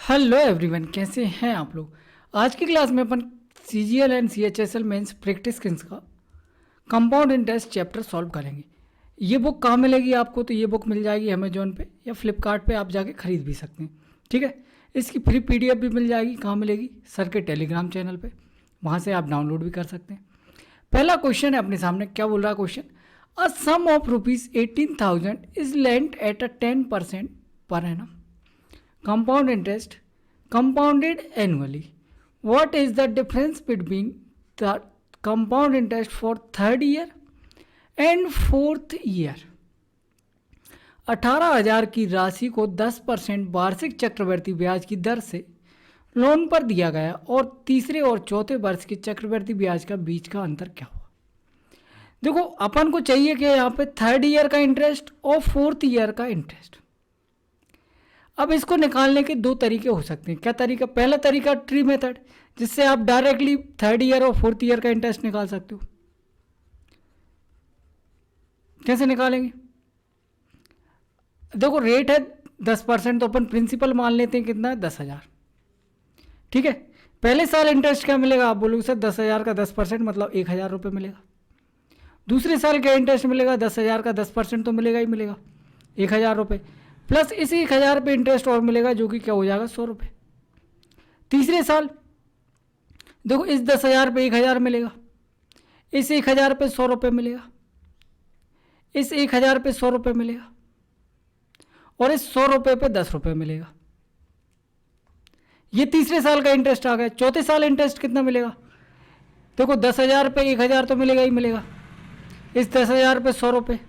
Hello everyone, कैसे हैं आप लोग। आज की क्लास में अपन CGL and CHSL mains practice skills का कंपाउंड इंटरेस्ट चैप्टर सॉल्व करेंगे। ये बुक कहाँ मिलेगी आपको? तो ये बुक मिल जाएगी अमेजोन पे या फ्लिपकार्ट पे, आप जाके ख़रीद भी सकते हैं। ठीक है, इसकी फ्री पीडीएफ भी मिल जाएगी। कहाँ मिलेगी? सर के टेलीग्राम चैनल पर, वहाँ से आप डाउनलोड भी कर सकते हैं। पहला क्वेश्चन है अपने सामने, क्या बोल रहा है question? A sum of ₹18,000 is lent at a 10% per annum compound interest compounded annually. What is the difference between the compound interest for third year and fourth year? 18,000 की राशि को 10% वार्षिक चक्रवर्ती ब्याज की दर से लोन पर दिया गया और तीसरे और चौथे वर्ष के चक्रवर्ती ब्याज का बीच का अंतर क्या हुआ? देखो, अपन को चाहिए कि यहाँ पे थर्ड ईयर का इंटरेस्ट और फोर्थ ईयर का इंटरेस्ट। अब इसको निकालने के दो तरीके हो सकते हैं। क्या तरीका? पहला तरीका ट्री मेथड, जिससे आप डायरेक्टली थर्ड ईयर और फोर्थ ईयर का इंटरेस्ट निकाल सकते हो। कैसे निकालेंगे? देखो, रेट है 10%, तो अपन प्रिंसिपल मान लेते हैं कितना है? 10,000। ठीक है, पहले साल इंटरेस्ट क्या मिलेगा? आप बोलोगे सर 10,000 का 10% मतलब 1,000 रुपये मिलेगा। दूसरे साल क्या इंटरेस्ट मिलेगा? 10,000 का 10% तो मिलेगा ही मिलेगा, 1,000 रुपये, प्लस इसी 1,000 पे इंटरेस्ट और मिलेगा, जो कि क्या हो जाएगा? 100 रुपये। तीसरे साल देखो, इस 10,000 पे 1,000 मिलेगा, इस 1,000 पे 100 रुपये मिलेगा, इस 1,000 पे 100 रुपये मिलेगा, और इस 100 रुपये पे 10 रुपये मिलेगा। ये तीसरे साल का इंटरेस्ट आ गया। चौथे साल इंटरेस्ट कितना मिलेगा? देखो, 10,000 पे 1,000 तो मिलेगा ही मिलेगा, इस 10,000 पे 100 रुपये,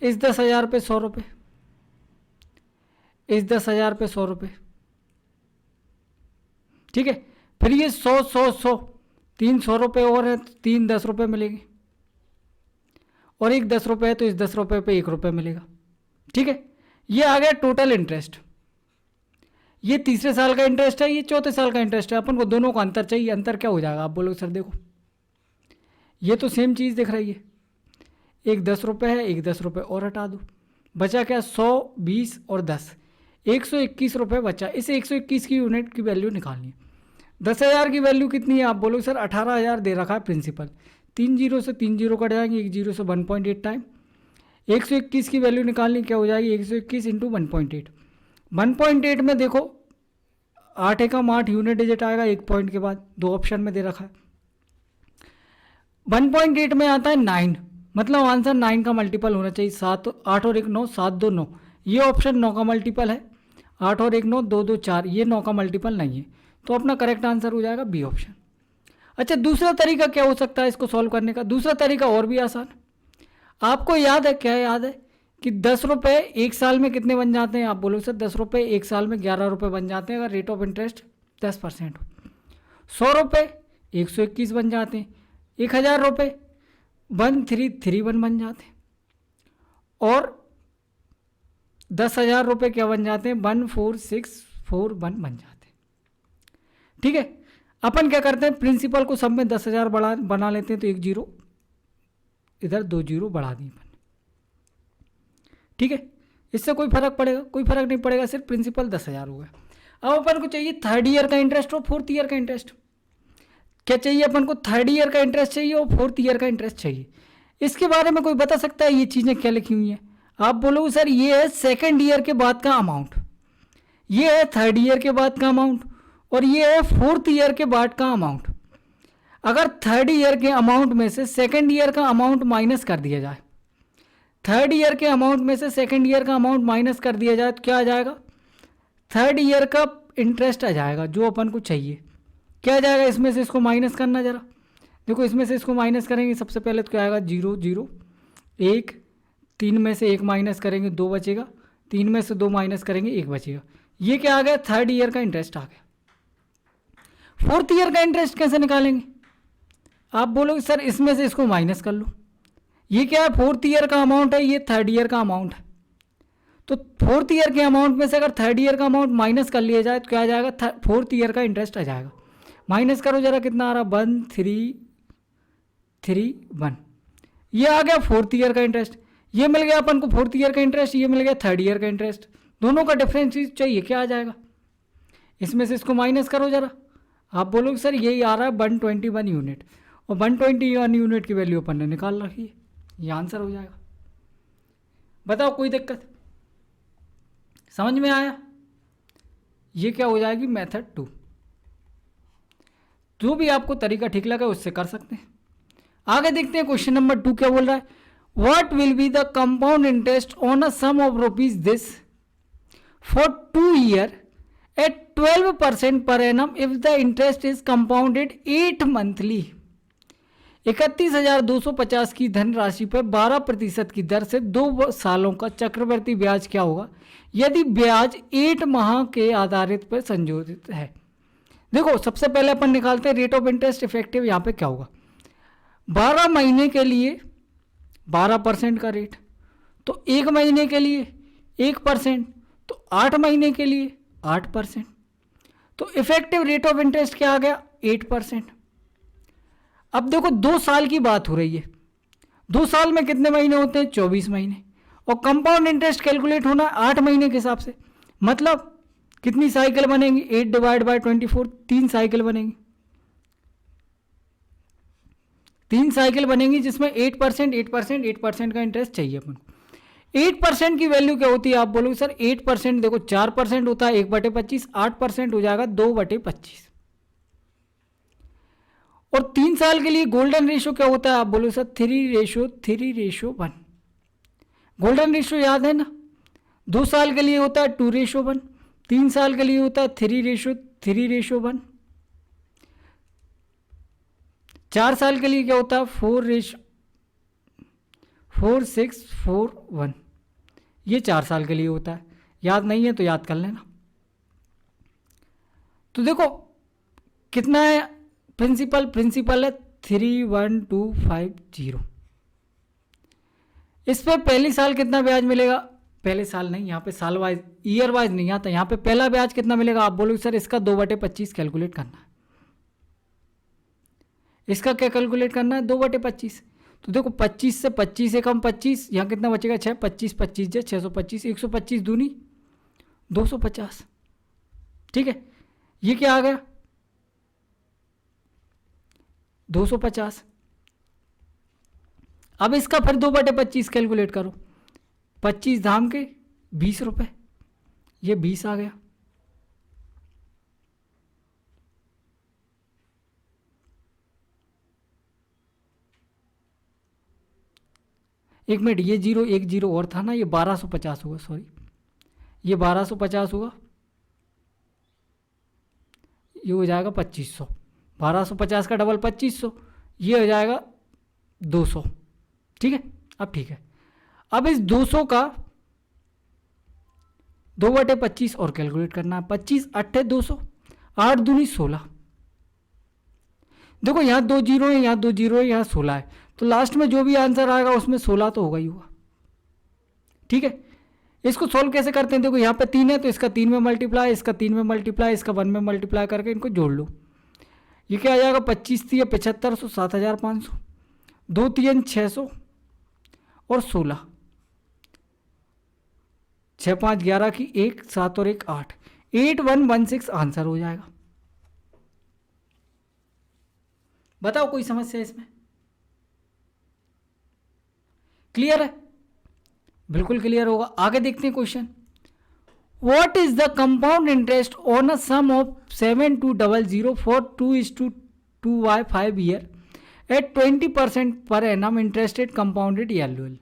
इस 10,000 पे 100 रुपये, इस 10,000 पे 100 रुपये। ठीक है, फिर ये 100 100 100 तीन 100 रुपये और हैं, तो तीन 10 रुपये मिलेंगे, और एक 10 रुपये है तो इस 10 रुपये पे 1 रुपये मिलेगा। ठीक है, ये आ गया टोटल इंटरेस्ट। ये तीसरे साल का इंटरेस्ट है, ये चौथे साल का इंटरेस्ट है। अपन को दोनों का अंतर चाहिए। अंतर क्या हो जाएगा? आप बोलोगे सर देखो, ये तो सेम चीज़ दिख रही है, एक 10 रुपये है, एक 10 रुपये और हटा दो, बचा क्या? 100 20 और 10, 121 रुपये बचा। इस 121 की यूनिट की वैल्यू निकालनी है। 10,000 की वैल्यू कितनी है? आप बोलो सर 18,000 दे रखा है प्रिंसिपल, 3 जीरो से 3 जीरो कट जाएंगे, 1 जीरो से 1.8 टाइम। 121 की वैल्यू निकालनी, क्या हो जाएगी? 121 इंटू 1.8। 1.8 में देखो 8 एकम 8 यूनिट डिजिट आएगा एक पॉइंट के बाद, दो ऑप्शन में दे रखा है। 1.8 में आता है 9, मतलब आंसर 9 का मल्टीपल होना चाहिए। 7 8 और 1 9, 7 2 9, ये ऑप्शन 9 का मल्टीपल है। 8 और 1 9, 2 2 4, ये 9 का मल्टीपल नहीं है, तो अपना करेक्ट आंसर हो जाएगा बी ऑप्शन। अच्छा, दूसरा तरीका क्या हो सकता है इसको सॉल्व करने का? दूसरा तरीका और भी आसान। आपको याद है, क्या याद है कि 10 रुपये एक साल में कितने बन जाते हैं? आप बोलो सर 10 रुपये एक साल में 11 रुपये बन जाते हैं, अगर रेट ऑफ इंटरेस्ट 10% हो। 100 रुपये 121 बन जाते हैं, 1,000 रुपये 1331 बन जाते हैं, और 10,000 रुपये क्या बन जाते हैं? 14,641 बन जाते हैं। ठीक है, अपन क्या करते हैं? प्रिंसिपल को सब में 10,000 बना लेते हैं, तो एक जीरो इधर, दो जीरो बढ़ा दी अपन। ठीक है, इससे कोई फर्क पड़ेगा? कोई फर्क नहीं पड़ेगा, सिर्फ प्रिंसिपल 10,000 हो गया। अब अपन को चाहिए थर्ड ईयर का इंटरेस्ट और फोर्थ ईयर का इंटरेस्ट। क्या चाहिए अपन को? थर्ड ईयर का इंटरेस्ट चाहिए और फोर्थ ईयर का इंटरेस्ट चाहिए। इसके बारे में कोई बता सकता है ये चीज़ें क्या लिखी हुई हैं? आप बोलोगे सर ये है सेकेंड ईयर के बाद का अमाउंट, ये है थर्ड ईयर के बाद का अमाउंट, और ये है फोर्थ ईयर के बाद का अमाउंट। अगर थर्ड ईयर के अमाउंट में से सेकेंड ईयर का अमाउंट माइनस कर दिया जाए, थर्ड ईयर के अमाउंट में से सेकेंड ईयर का अमाउंट माइनस कर दिया जाए, तो क्या आ जाएगा? थर्ड ईयर का इंटरेस्ट आ जाएगा, जो अपन को चाहिए। क्या आ जाएगा इसमें से? इसको माइनस करना जरा। देखो, इसमें से इसको माइनस करेंगे, सबसे पहले तो क्या आएगा? 0 0 1, 3 में से 1 माइनस करेंगे 2 बचेगा, 3 में से 2 माइनस करेंगे 1 बचेगा। ये क्या आ गया? थर्ड ईयर का इंटरेस्ट आ गया। फोर्थ ईयर का इंटरेस्ट कैसे निकालेंगे? आप बोलोगे सर इसमें से इसको माइनस कर लो। ये क्या है? फोर्थ ईयर का अमाउंट है, ये थर्ड ईयर का अमाउंट है, तो फोर्थ ईयर के अमाउंट में से अगर थर्ड ईयर का अमाउंट माइनस कर लिया जाए, तो क्या आ जाएगा? फोर्थ ईयर का इंटरेस्ट आ जाएगा। माइनस करो जरा, कितना आ रहा? 1,331, ये आ गया फोर्थ ईयर का इंटरेस्ट। ये मिल गया अपन को फोर्थ ईयर का इंटरेस्ट, ये मिल गया थर्ड ईयर का इंटरेस्ट। दोनों का डिफरेंस चाहिए, क्या आ जाएगा? इसमें से इसको माइनस करो जरा, आप बोलोगे सर यही आ रहा है 121 यूनिट, और 121 यूनिट की वैल्यू अपन ने निकाल रखी है, ये आंसर हो जाएगा। बताओ कोई दिक्कत, समझ में आया? ये क्या हो जाएगी मेथड 2। जो भी आपको तरीका ठीक लगा उससे कर सकते हैं। आगे देखते हैं क्वेश्चन नंबर 2 क्या बोल रहा है। What will be the compound interest on a sum of rupees this for 2 year at 12% per annum if the interest is compounded 8 monthly. 31,250 की धनराशि पर 12% की दर से 2 सालों का चक्रवर्ती ब्याज क्या होगा यदि ब्याज 8 माह के आधारित पर संशोधित है। देखो सबसे पहले अपन निकालते हैं रेट ऑफ इंटरेस्ट इफेक्टिव। यहाँ पे क्या होगा, 12 महीने के लिए 12% का रेट, तो 1 महीने के लिए 1%, तो 8 महीने के लिए 8%, तो इफेक्टिव रेट ऑफ इंटरेस्ट क्या आ गया 8%। अब देखो 2 साल की बात हो रही है, 2 साल में कितने महीने होते हैं 24 महीने, और कंपाउंड इंटरेस्ट कैलकुलेट होना 8 महीने के हिसाब से, मतलब कितनी साइकिल बनेंगी 8 डिवाइड बाय 24, 3 साइकिल बनेंगी, 3 साइकिल बनेंगी जिसमें 8% 8% 8% का इंटरेस्ट चाहिए अपन को। 8% की वैल्यू क्या होती है आप बोलोगे सर 8% देखो 4% होता है 1/25, 8% हो जाएगा 2/25। और 3 साल के लिए गोल्डन रेशियो क्या होता है आप बोलोगे सर 3:1। गोल्डन रेशियो याद है ना, 2 साल के लिए होता है 2:1, 3 साल के लिए होता है 3:1, 4 साल के लिए क्या होता है 4:6:4:1, ये 4 साल के लिए होता है। याद नहीं है तो याद कर लेना। तो देखो कितना है प्रिंसिपल है 31250। इस पे पहली साल कितना ब्याज मिलेगा, पहले साल नहीं, यहाँ पे साल वाइज ईयर वाइज नहीं आता, यहाँ पे पहला ब्याज कितना मिलेगा आप बोलोगे सर इसका 2/25 कैलकुलेट करना है। इसका क्या कैलकुलेट करना है 2/25। तो देखो 25 से 25 से कम 25, यहाँ कितना बचेगा 6, 25 25 जे 625, 125 दूनी 250। ठीक है, ये क्या आ गया 250। अब इसका फिर 2/25 कैलकुलेट करो, 25 धाम के 20 रुपये, ये 20 आ गया। एक मिनट, ये 0 एक 0 और था ना, ये 1250 होगा, सॉरी ये 1250 होगा, ये हो जाएगा 2500। 1250 का डबल 2500, ये हो जाएगा 200। ठीक है, अब ठीक है, अब इस 200 का 2/25 और कैलकुलेट करना है। 25 8 200, 8 दूनी 16। देखो यहाँ 2 जीरो है, यहाँ 2 जीरो है, यहाँ 16 है, तो लास्ट में जो भी आंसर आएगा उसमें 16 तो होगा ही होगा। ठीक है, इसको सॉल्व कैसे करते हैं, देखो यहाँ पे 3 है तो इसका 3 में मल्टीप्लाई, इसका 3 में मल्टीप्लाई, इसका 1 में मल्टीप्लाई करके इनको जोड़ लो। ये क्या आ जाएगा 25 3 7500, 7500, 2 3 600 और 16, 6 5 11 की 1 7 और 1 8, 8116 आंसर हो जाएगा। बताओ कोई समस्या इसमें? क्लियर है? बिल्कुल क्लियर होगा। आगे देखते हैं question. What is the compound interest on a sum of 7200 for 2:2/5 year at 20% per annum interested compounded annual.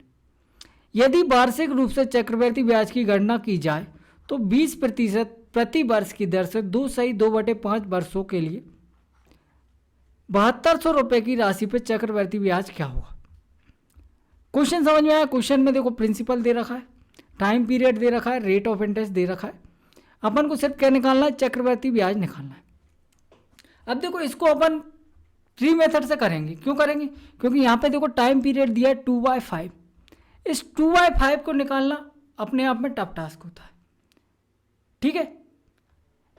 यदि वार्षिक रूप से चक्रवृद्धि ब्याज की गणना की जाए तो 20% प्रति वर्ष की दर से 2/5 वर्षों के लिए 7200 रुपये की राशि पर चक्रवृद्धि ब्याज क्या होगा। क्वेश्चन समझ में आया? क्वेश्चन में देखो प्रिंसिपल दे रखा है, टाइम पीरियड दे रखा है, रेट ऑफ इंटरेस्ट दे रखा है, अपन को सिर्फ क्या निकालना है चक्रवृद्धि ब्याज निकालना है। अब देखो इसको अपन ट्री मेथड से करेंगे। क्यों करेंगे? क्योंकि यहाँ पे देखो टाइम पीरियड दिया है 2/5। इस 2/5 को निकालना अपने आप में टफ टास्क होता है। ठीक है,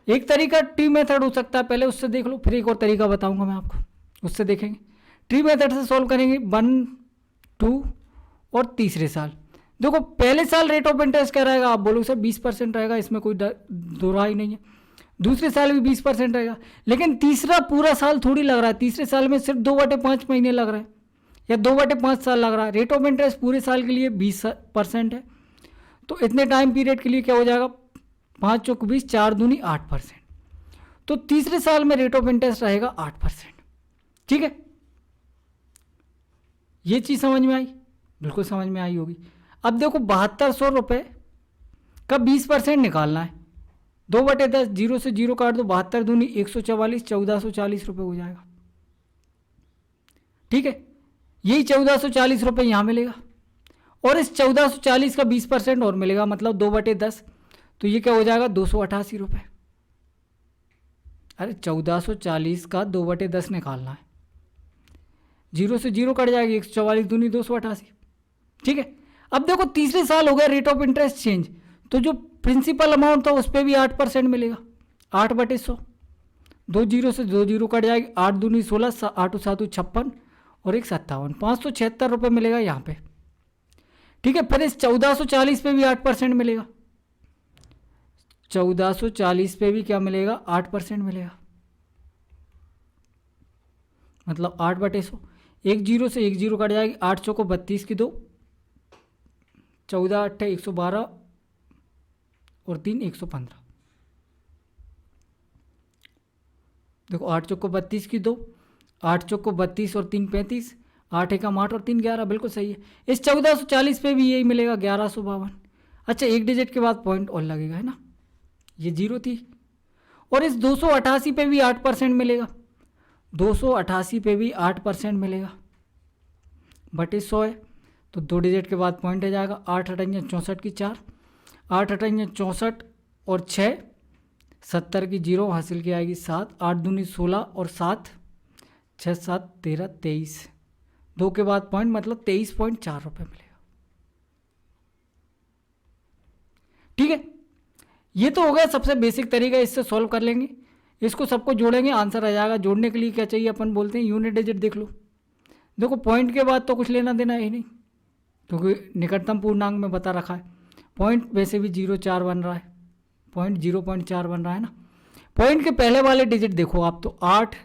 एक तरीका ट्री मेथड हो सकता है, पहले उससे देख लो, फिर एक और तरीका बताऊंगा मैं आपको, उससे देखेंगे। ट्री मेथड से सॉल्व करेंगे 1 2 और तीसरे साल। देखो पहले साल रेट ऑफ इंटरेस्ट क्या रहेगा आप बोलोगे सर 20% रहेगा, इसमें कोई दो राय नहीं है। दूसरे साल भी 20% रहेगा। लेकिन तीसरा पूरा साल थोड़ी लग रहा है, तीसरे साल में सिर्फ 2/5 महीने लग रहे हैं या 2/5 साल लग रहा है। रेट ऑफ इंटरेस्ट पूरे साल के लिए 20% है, तो इतने टाइम पीरियड के लिए क्या हो जाएगा, 5 चौक 20, 4 दूनी 8%। तो तीसरे साल में रेट ऑफ इंटरेस्ट रहेगा 8%। ठीक है, ये चीज़ समझ में आई? बिल्कुल समझ में आई होगी। अब देखो 7200 रुपये का 20% निकालना है। 2/10, 0 से 0 काट दो, 72 दूनी 144, 1440 रुपये हो जाएगा। ठीक है, यही 1440 रुपये यहाँ मिलेगा और इस 1440 का 20% और मिलेगा, मतलब 2/10, तो ये क्या हो जाएगा 288 रुपये। अरे 1440 का 2/10 निकालना है, 0 से 0 कट जाएगी, 144 दूनी 288। ठीक है, अब देखो तीसरे साल हो गया रेट ऑफ इंटरेस्ट चेंज, तो जो प्रिंसिपल अमाउंट था उस पर भी 8% मिलेगा, 8/100। 2 0 से 2 0 कट जाएगी, 8 दूनी 16, 8 7 56 और 1 57, 576 रुपये मिलेगा यहाँ पे। ठीक है, फिर इस 1440 पे भी 8% मिलेगा, 1440 पे भी क्या मिलेगा, 8% मिलेगा, मतलब 8/100। 1 0 से 1 0 कट जाएगी, 8 चौको 32 की 2, 14 8 112 और 3 115। देखो 8 चौको 32 की 2, 8 चौको 32 और 3 35, 8 एकम 8 और 3 11, बिल्कुल सही है। इस 1440 पे भी यही मिलेगा, 1152। अच्छा, एक डिजिट के बाद पॉइंट और लगेगा, है ना, ये 0 थी। और इस 288 पे भी 8% मिलेगा, 288 पे भी 8% मिलेगा, बटे 100 है, तो 2 डिजिट के बाद पॉइंट आ जाएगा। 8 8 64 की 4, 8 8 64 और 6 70 की 0 हासिल की आएगी 7, 8 दूनी 16 और 7 6 7 13 23, 2 के बाद पॉइंट, मतलब 23.4 रुपये मिलेगा। ठीक है, ये तो हो गया सबसे बेसिक तरीका, इससे सॉल्व कर लेंगे। इसको सबको जोड़ेंगे, आंसर आ जाएगा। जोड़ने के लिए क्या चाहिए, अपन बोलते हैं यूनिट डिजिट देख लो। देखो पॉइंट के बाद तो कुछ लेना देना है ही नहीं, क्योंकि निकटतम पूर्णांक में बता रखा है। पॉइंट वैसे भी 0.4 बन रहा है, पॉइंट 0.4 बन रहा है ना। पॉइंट के पहले वाले डिजिट देखो आप, तो 8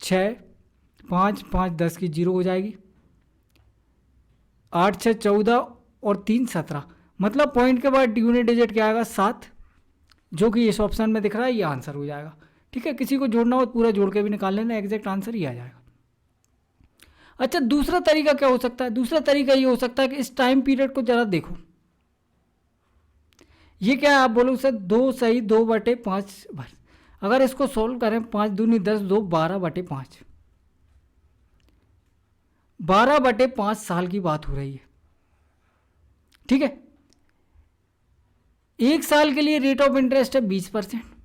6 5 5 10 की 0 हो जाएगी, 8 6 14 और 3 17, मतलब पॉइंट के बाद यूनिट डिजिट क्या आएगा, 7, जो कि इस ऑप्शन में दिख रहा है, ये आंसर हो जाएगा। ठीक है, किसी को जोड़ना हो पूरा जोड़ के भी निकाल लेना, एग्जैक्ट आंसर ही आ जाएगा। अच्छा, दूसरा तरीका क्या हो सकता है, दूसरा तरीका ये हो सकता है कि इस टाइम पीरियड को जरा देखो। ये क्या है, आप बोलो सर 2 सही 2/5 भर, अगर इसको सोल्व करें, 5 दूनी 10, 2 12/5, 12/5 साल की बात हो रही है। ठीक है, एक साल के लिए रेट ऑफ इंटरेस्ट है 20%,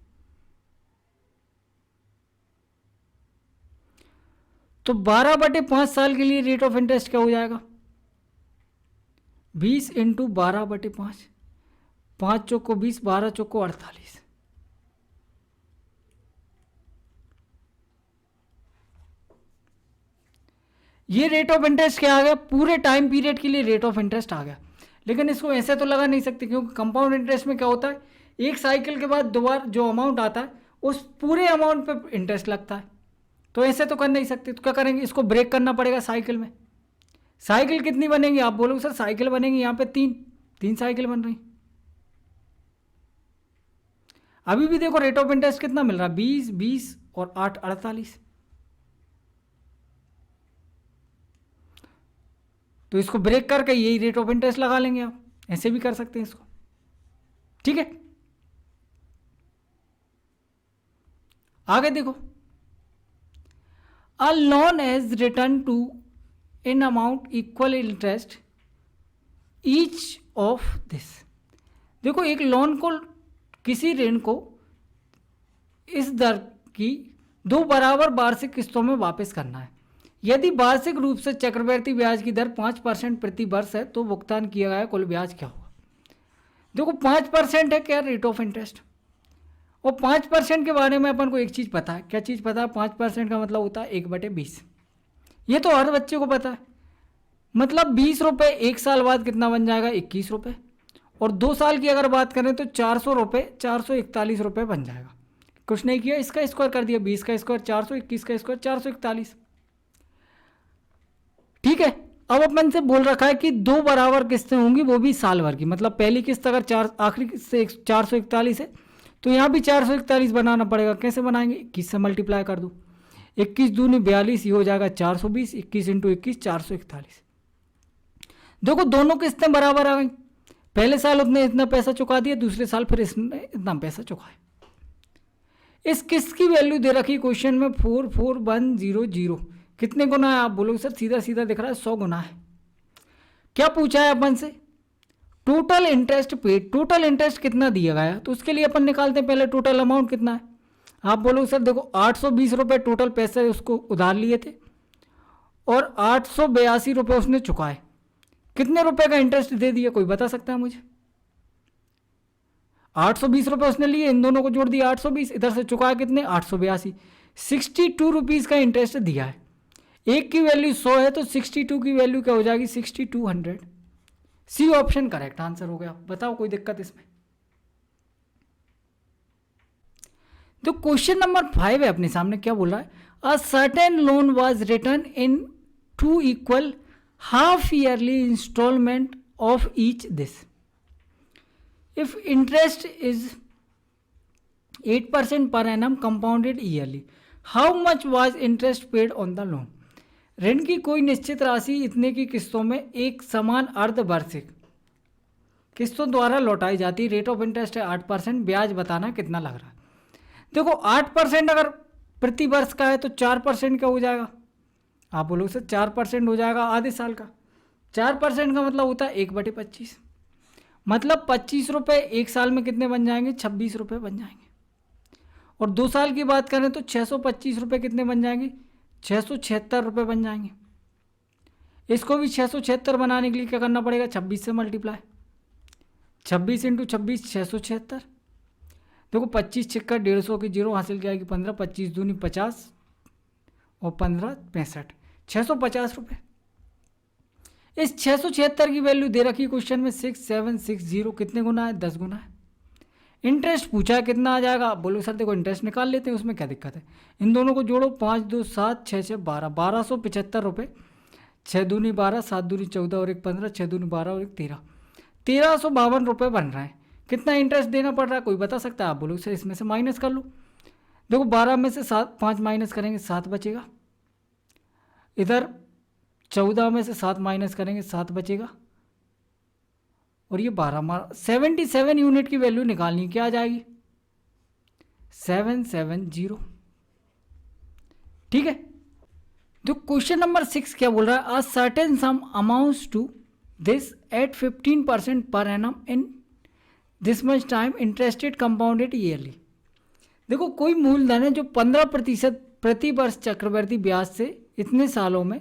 तो 12/5 साल के लिए रेट ऑफ इंटरेस्ट क्या हो जाएगा, 20 इंटू 12/5, 5 चौको 20, 12 चौको 48। ये रेट ऑफ इंटरेस्ट क्या आ गया, पूरे टाइम पीरियड के लिए रेट ऑफ इंटरेस्ट आ गया। लेकिन इसको ऐसे तो लगा नहीं सकते, क्योंकि कंपाउंड इंटरेस्ट में क्या होता है, एक साइकिल के बाद 2 बार जो अमाउंट आता है उस पूरे अमाउंट पे इंटरेस्ट लगता है, तो ऐसे तो कर नहीं सकते। तो क्या करेंगे, इसको ब्रेक करना पड़ेगा साइकिल में। साइकिल कितनी बनेगी, आप बोलोगे सर साइकिल बनेगी यहाँ पे 3 साइकिल बन रही। अभी भी देखो रेट ऑफ इंटरेस्ट कितना मिल रहा है, 20 20 और 8 48, तो इसको ब्रेक करके यही रेट ऑफ इंटरेस्ट लगा लेंगे आप, ऐसे भी कर सकते हैं इसको। ठीक है, आगे देखो, a loan as return to in amount equal interest each of this. देखो एक लोन को, किसी ऋण को इस दर की 2 बराबर वार्षिक किस्तों में वापस करना है। यदि वार्षिक रूप से चक्रवृद्धि ब्याज की दर 5% प्रति वर्ष है, तो भुगतान किया गया कुल ब्याज क्या होगा। देखो 5% है क्या रेट ऑफ इंटरेस्ट, और 5% के बारे में अपन को एक चीज़ पता है, क्या चीज़ पता है, 5% का मतलब होता है 1/20। ये तो हर बच्चे को पता है, मतलब 20 रुपये एक साल बाद कितना बन जाएगा, 21 रुपये, और 2 साल की अगर बात करें तो 400 रुपये, 441 रुपये बन जाएगा। कुछ नहीं किया, इसका स्क्वायर कर दिया, 20 का स्क्वायर 400, 21 का स्क्वायर 441। ठीक है, अब अपन से बोल रखा है कि 2 बराबर किस्तें होंगी, वो भी साल भर की। मतलब पहली किस्त अगर आखिरी किस्त से 441 है तो यहाँ भी 441 बनाना पड़ेगा। कैसे बनाएंगे, 21 से मल्टीप्लाई कर दो, 21 दूनी 42, ये हो जाएगा 420, 21 इंटू 21 441। देखो दोनों किस्तें बराबर आ गई। पहले साल उसने इतना पैसा चुका दिया, दूसरे साल फिर इसने इतना पैसा चुकाया। इस किस्त की वैल्यू दे रखी क्वेश्चन में 44100। कितने गुना है आप बोलोगे सर, सीधा सीधा दिख रहा है 100 गुना है। क्या पूछा है अपन से, total interest paid. Total interest कितना दिया गया, तो उसके लिए अपन निकालते हैं पहले टोटल अमाउंट कितना है। आप बोलोगे सर देखो 820 रुपये टोटल पैसे उसको उधार लिए थे और 882 रुपये उसने चुकाए। कितने रुपए का इंटरेस्ट दे दिया, कोई बता सकता है मुझे। 820 रुपये उसने लिए, इन दोनों को जोड़ दिया 820, इधर से चुकाया कितने 882, 62 रुपीज़ का इंटरेस्ट दिया है। एक की वैल्यू 100 है तो 62 की वैल्यू क्या हो जाएगी 6200। सी ऑप्शन करेक्ट आंसर हो गया। बताओ कोई दिक्कत इसमें। तो क्वेश्चन नंबर 5 है अपने सामने, क्या बोल रहा है, a certain loan was return in 2 equal half yearly instalment of each this. If interest is 8% per annum compounded yearly, how much was interest paid on the loan? ऋण की कोई निश्चित राशि इतने की किस्तों में एक समान अर्धवार्षिक किस्तों द्वारा लौटाई जाती। रेट ऑफ इंटरेस्ट है 8%, ब्याज बताना कितना लग रहा है। देखो 8% अगर प्रति वर्ष का है तो 4% का हो जाएगा। आप बोलो सर 4% हो जाएगा आधे साल का। 4% का मतलब होता है 1/25, मतलब 25 रुपये एक साल में कितने बन जाएंगे 26 रुपये बन जाएंगे। और 2 साल की बात करें तो 625 रुपये कितने बन जाएंगे 676 रुपये बन जाएंगे। इसको भी 676 बनाने के लिए क्या करना पड़ेगा 26 से मल्टीप्लाई, 26 इंटू 26 676। देखो 25 छिक्का 150 की जीरो हासिल किया कि 15, 25 दूनी 50 और 15 65, 650 रुपये। इस 676 की वैल्यू दे रखी क्वेश्चन में 6760। कितने गुना है 10 गुना है। इंटरेस्ट पूछा है कितना आ जाएगा। आप बोलो सर देखो इंटरेस्ट निकाल लेते हैं, उसमें क्या दिक्कत है। इन दोनों को जोड़ो 5 2 7 6 6 12, 1275 रुपये। 6 दूनी 12, 7 दूनी 14 और 1 15, 6 दूनी 12 और 1 13, 1352 रुपये बन रहा है। कितना इंटरेस्ट देना पड़ रहा है कोई बता सकता है। आप बोलो सर इसमें से माइनस कर लो। देखो 12 में से 5 माइनस करेंगे 7 बचेगा, इधर 14 में से 7 माइनस करेंगे 7 बचेगा, और ये 12 77 यूनिट की वैल्यू निकालनी क्या आ जाएगी 770। ठीक है। जो क्वेश्चन नंबर 6 क्या बोल रहा है, a certain sum amounts to this at 15% per annum in this much time interested compounded yearly. देखो कोई मूलधन है जो 15% प्रति वर्ष चक्रवर्ती ब्याज से इतने सालों में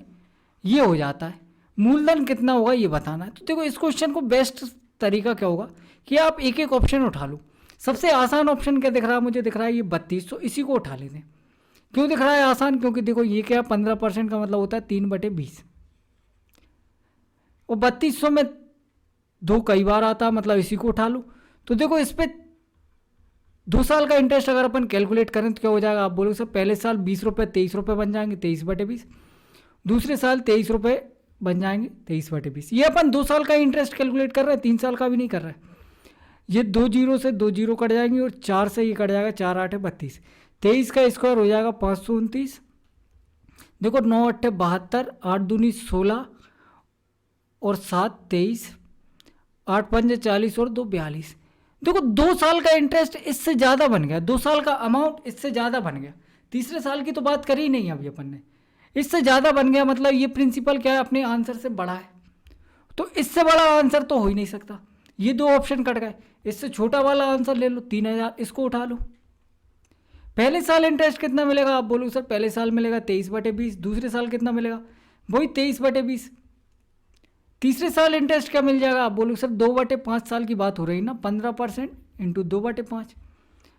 ये हो जाता है। मूलधन कितना होगा ये बताना है। तो देखो इस क्वेश्चन को बेस्ट तरीका क्या होगा कि आप एक एक ऑप्शन उठा लो। सबसे आसान ऑप्शन क्या दिख रहा है मुझे, दिख रहा है ये 3200, इसी को उठा लेते हैं। क्यों दिख रहा है आसान, क्योंकि देखो ये क्या 15% का मतलब होता है 3/20, और 3200 में 2 कई बार आता है, मतलब इसी को उठा लो। तो देखो इस पर 2 साल का इंटरेस्ट अगर अपन कैलकुलेट करें तो क्या हो जाएगा। आप बोलो सर पहले साल 20 रुपये 23 रुपये बन जाएंगे 23/20, दूसरे साल 23 रुपये बन जाएंगे 23/20। ये अपन 2 साल का इंटरेस्ट कैलकुलेट कर रहे हैं, 3 साल का भी नहीं कर रहे हैं। ये 2 जीरो से 2 जीरो कट जाएंगे और 4 से ये कट जाएगा, 4 8 32, 23 का स्क्वायर हो जाएगा 529। देखो 9 8 72, 8 दूनी 16 और 7 23, 8 5 40 और 2 42। देखो 2 साल का इंटरेस्ट इससे ज़्यादा बन गया, 2 साल का अमाउंट इससे ज़्यादा बन गया। तीसरे साल की तो बात करी नहीं अभी अपन ने, इससे ज़्यादा बन गया, मतलब ये प्रिंसिपल क्या है अपने आंसर से बड़ा है। तो इससे बड़ा आंसर तो हो ही नहीं सकता। ये 2 ऑप्शन कट गए, इससे छोटा वाला आंसर ले लो 3000, इसको उठा लो। पहले साल इंटरेस्ट कितना मिलेगा। आप बोलो सर पहले साल मिलेगा 23/20, दूसरे साल कितना मिलेगा वही 23/20। तीसरे साल इंटरेस्ट क्या मिल जाएगा। आप बोलो सर 2/5 साल की बात हो रही ना, 15% इंटू 2/5,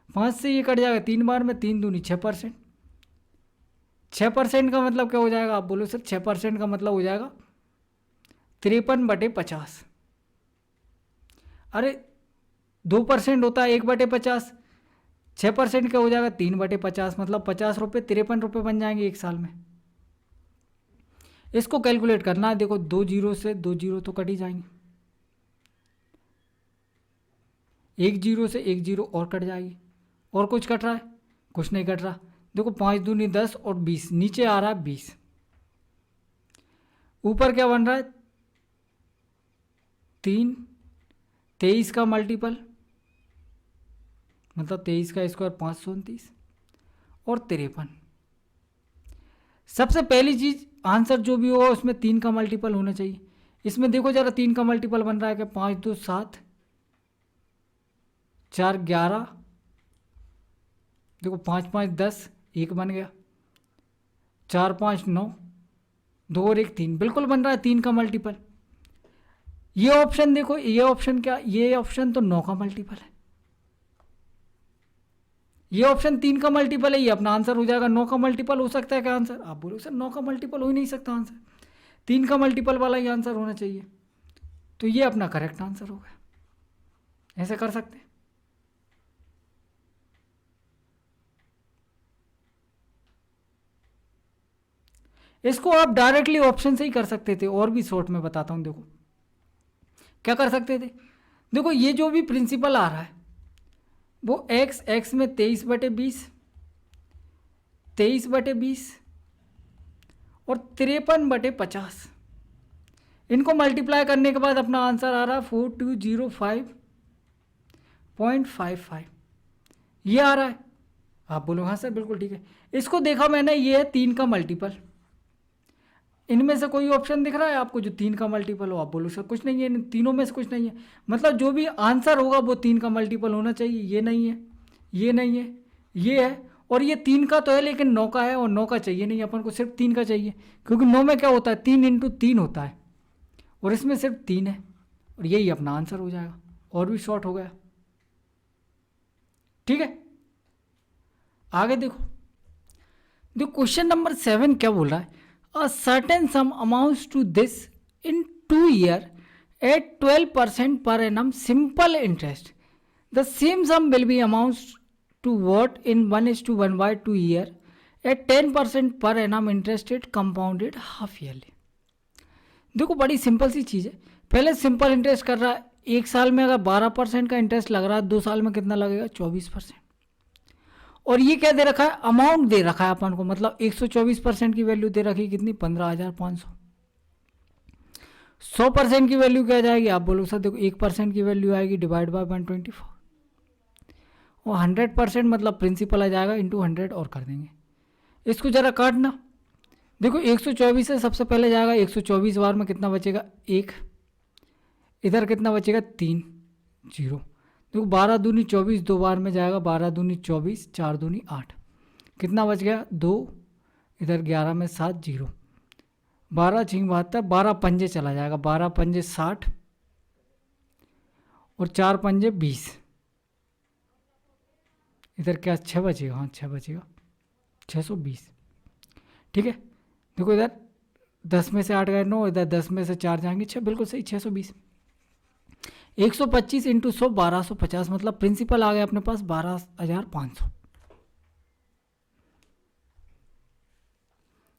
5 से ये कट जाएगा 3 बार में, 3 दूनी 6%। 6% का मतलब क्या हो जाएगा। आप बोलो सर 6% का मतलब हो जाएगा 53/50। अरे 2% होता है 1/50, 6% क्या हो जाएगा 3/50, मतलब 50 रुपये 53 रुपये बन जाएंगे एक साल में। इसको कैलकुलेट करना है। देखो 2 जीरो से 2 जीरो तो कट ही जाएंगे, 1 जीरो से 1 जीरो और कट जाएगी। और कुछ कट रहा है? कुछ नहीं कट रहा। देखो 5 दूनी 10 और 20, नीचे आ रहा है 20, ऊपर क्या बन रहा है 3, 23 का मल्टीपल मतलब 23 का स्क्वायर 529 और 53। सबसे पहली चीज आंसर जो भी होगा उसमें 3 का मल्टीपल होना चाहिए। इसमें देखो जरा 3 का मल्टीपल बन रहा है कि 5 2 7, 4 11, देखो 5 5 10, 1 बन गया, 4 5 9, 2 और 1 3, बिल्कुल बन रहा है 3 का मल्टीपल। ये ऑप्शन देखो, ये ऑप्शन क्या, ये ऑप्शन तो 9 का मल्टीपल है, ये ऑप्शन 3 का मल्टीपल है, ये अपना आंसर हो जाएगा। 9 का मल्टीपल हो सकता है क्या आंसर? आप बोलो सर 9 का मल्टीपल हो ही नहीं सकता आंसर, 3 का मल्टीपल वाला ही आंसर होना चाहिए। तो ये अपना करेक्ट आंसर हो गया। ऐसे कर सकते हैं। इसको आप डायरेक्टली ऑप्शन से ही कर सकते थे, और भी शॉर्ट में बताता हूं। देखो क्या कर सकते थे, देखो ये जो भी प्रिंसिपल आ रहा है वो x में 23/20, 23/20 और 53/50, इनको मल्टीप्लाई करने के बाद अपना आंसर आ रहा है 4205.55, ये आ रहा है। आप बोलो हाँ सर बिल्कुल ठीक है। इसको देखा मैंने, ये है 3 का मल्टीपल। इनमें से कोई ऑप्शन दिख रहा है आपको जो 3 का मल्टीपल हो? आप बोलो सर कुछ नहीं है, इन तीनों में से कुछ नहीं है। मतलब जो भी आंसर होगा वो 3 का मल्टीपल होना चाहिए। ये नहीं है, ये नहीं है, ये है, और ये 3 का तो है लेकिन 9 का है, और 9 का चाहिए नहीं अपन को, सिर्फ 3 का चाहिए। क्योंकि 9 में क्या होता है 3 × 3 होता है, और इसमें सिर्फ 3 है, और यही अपना आंसर हो जाएगा। और भी शॉर्ट हो गया। ठीक है, आगे देखो। क्वेश्चन नंबर 7 क्या बोल रहा है, a certain sum amounts to this in 2 years at 12% per annum simple interest. The same sum will be amounts to what in 1:1/2 year at 10% per annum interest rate compounded half yearly. देखो बड़ी simple सी चीज़ है। पहले simple interest कर रहा है, एक साल में अगर 12% का इंटरेस्ट लग रहा है, 2 साल में कितना लगेगा 24%। और ये क्या दे रखा है, अमाउंट दे रखा है अपन को, मतलब 124% की वैल्यू दे रखी है, कितनी 15,500। 100% की वैल्यू क्या जाएगी? आप बोलो सर देखो 1% की वैल्यू आएगी डिवाइड बाय 124, और 100% मतलब प्रिंसिपल आ जाएगा इंटू 100 और कर देंगे। इसको जरा काटना। देखो 124 से सबसे पहले जाएगा 124 बार में कितना बचेगा 1, इधर कितना बचेगा 3 0। देखो 12 दूनी 24, 2 बार में जाएगा, 12 दूनी 24, 4 दूनी 8, कितना बच गया 2, इधर 11 में 7 0, 12 6 72, 12 पंजे चला जाएगा, 12 पंजे 60 और 4 पंजे 20, इधर क्या 6 बचेगा? हाँ 6 बचेगा, 620। ठीक है, देखो इधर 10 में से 8 गए 9, इधर 10 में से 4 जाएंगे 6, बिल्कुल सही 620। 125 × 100 1250, मतलब प्रिंसिपल आ गया अपने पास 12,500।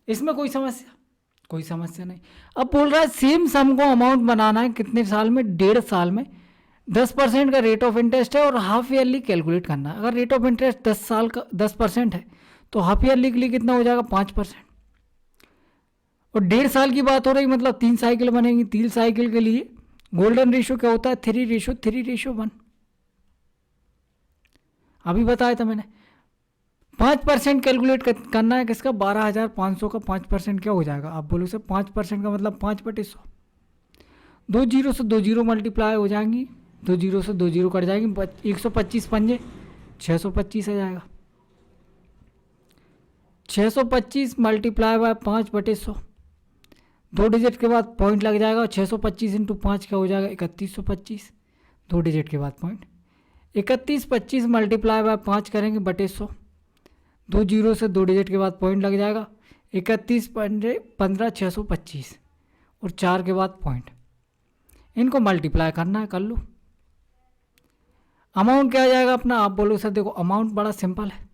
इसमें कोई समस्या? कोई समस्या नहीं। अब बोल रहा है सेम सम को अमाउंट बनाना है कितने साल में? 1.5 साल में। 10% का रेट ऑफ इंटरेस्ट है और हाफ ईयरली कैलकुलेट करना है। अगर रेट ऑफ इंटरेस्ट 10 साल का 10% है तो हाफ ईयरली के लिए कितना हो जाएगा 5%। और 1.5 साल की बात हो रही, मतलब 3 साइकिल बनेंगी। 3 साइकिल के लिए गोल्डन रेशियो क्या होता है 3:3:1। अभी बताया था मैंने। 5% कैलकुलेट करना है किसका? 12,500 का 5% क्या हो जाएगा? आप बोलो सर 5% का मतलब 5/100। 2 जीरो से 2 जीरो मल्टीप्लाई हो जाएंगी, 2 जीरो से 2 जीरो कट जाएंगी, 125 पंजे 625 आ जाएगा। 625 मल्टीप्लाई बाय 5/100, 2 डिजिट के बाद पॉइंट लग जाएगा। 625 × 5 क्या हो जाएगा 3125, 2 डिजिट के बाद पॉइंट। 3125 मल्टीप्लाई बाय 5 करेंगे बटे 100, 2 जीरो से 2 डिजिट के बाद पॉइंट लग जाएगा। 31 पंजे 15 625 और 4 के बाद पॉइंट। इनको मल्टीप्लाई करना है, कर लो। अमाउंट क्या आ जाएगा अपना, आप बोलो सर देखो अमाउंट बड़ा सिंपल है,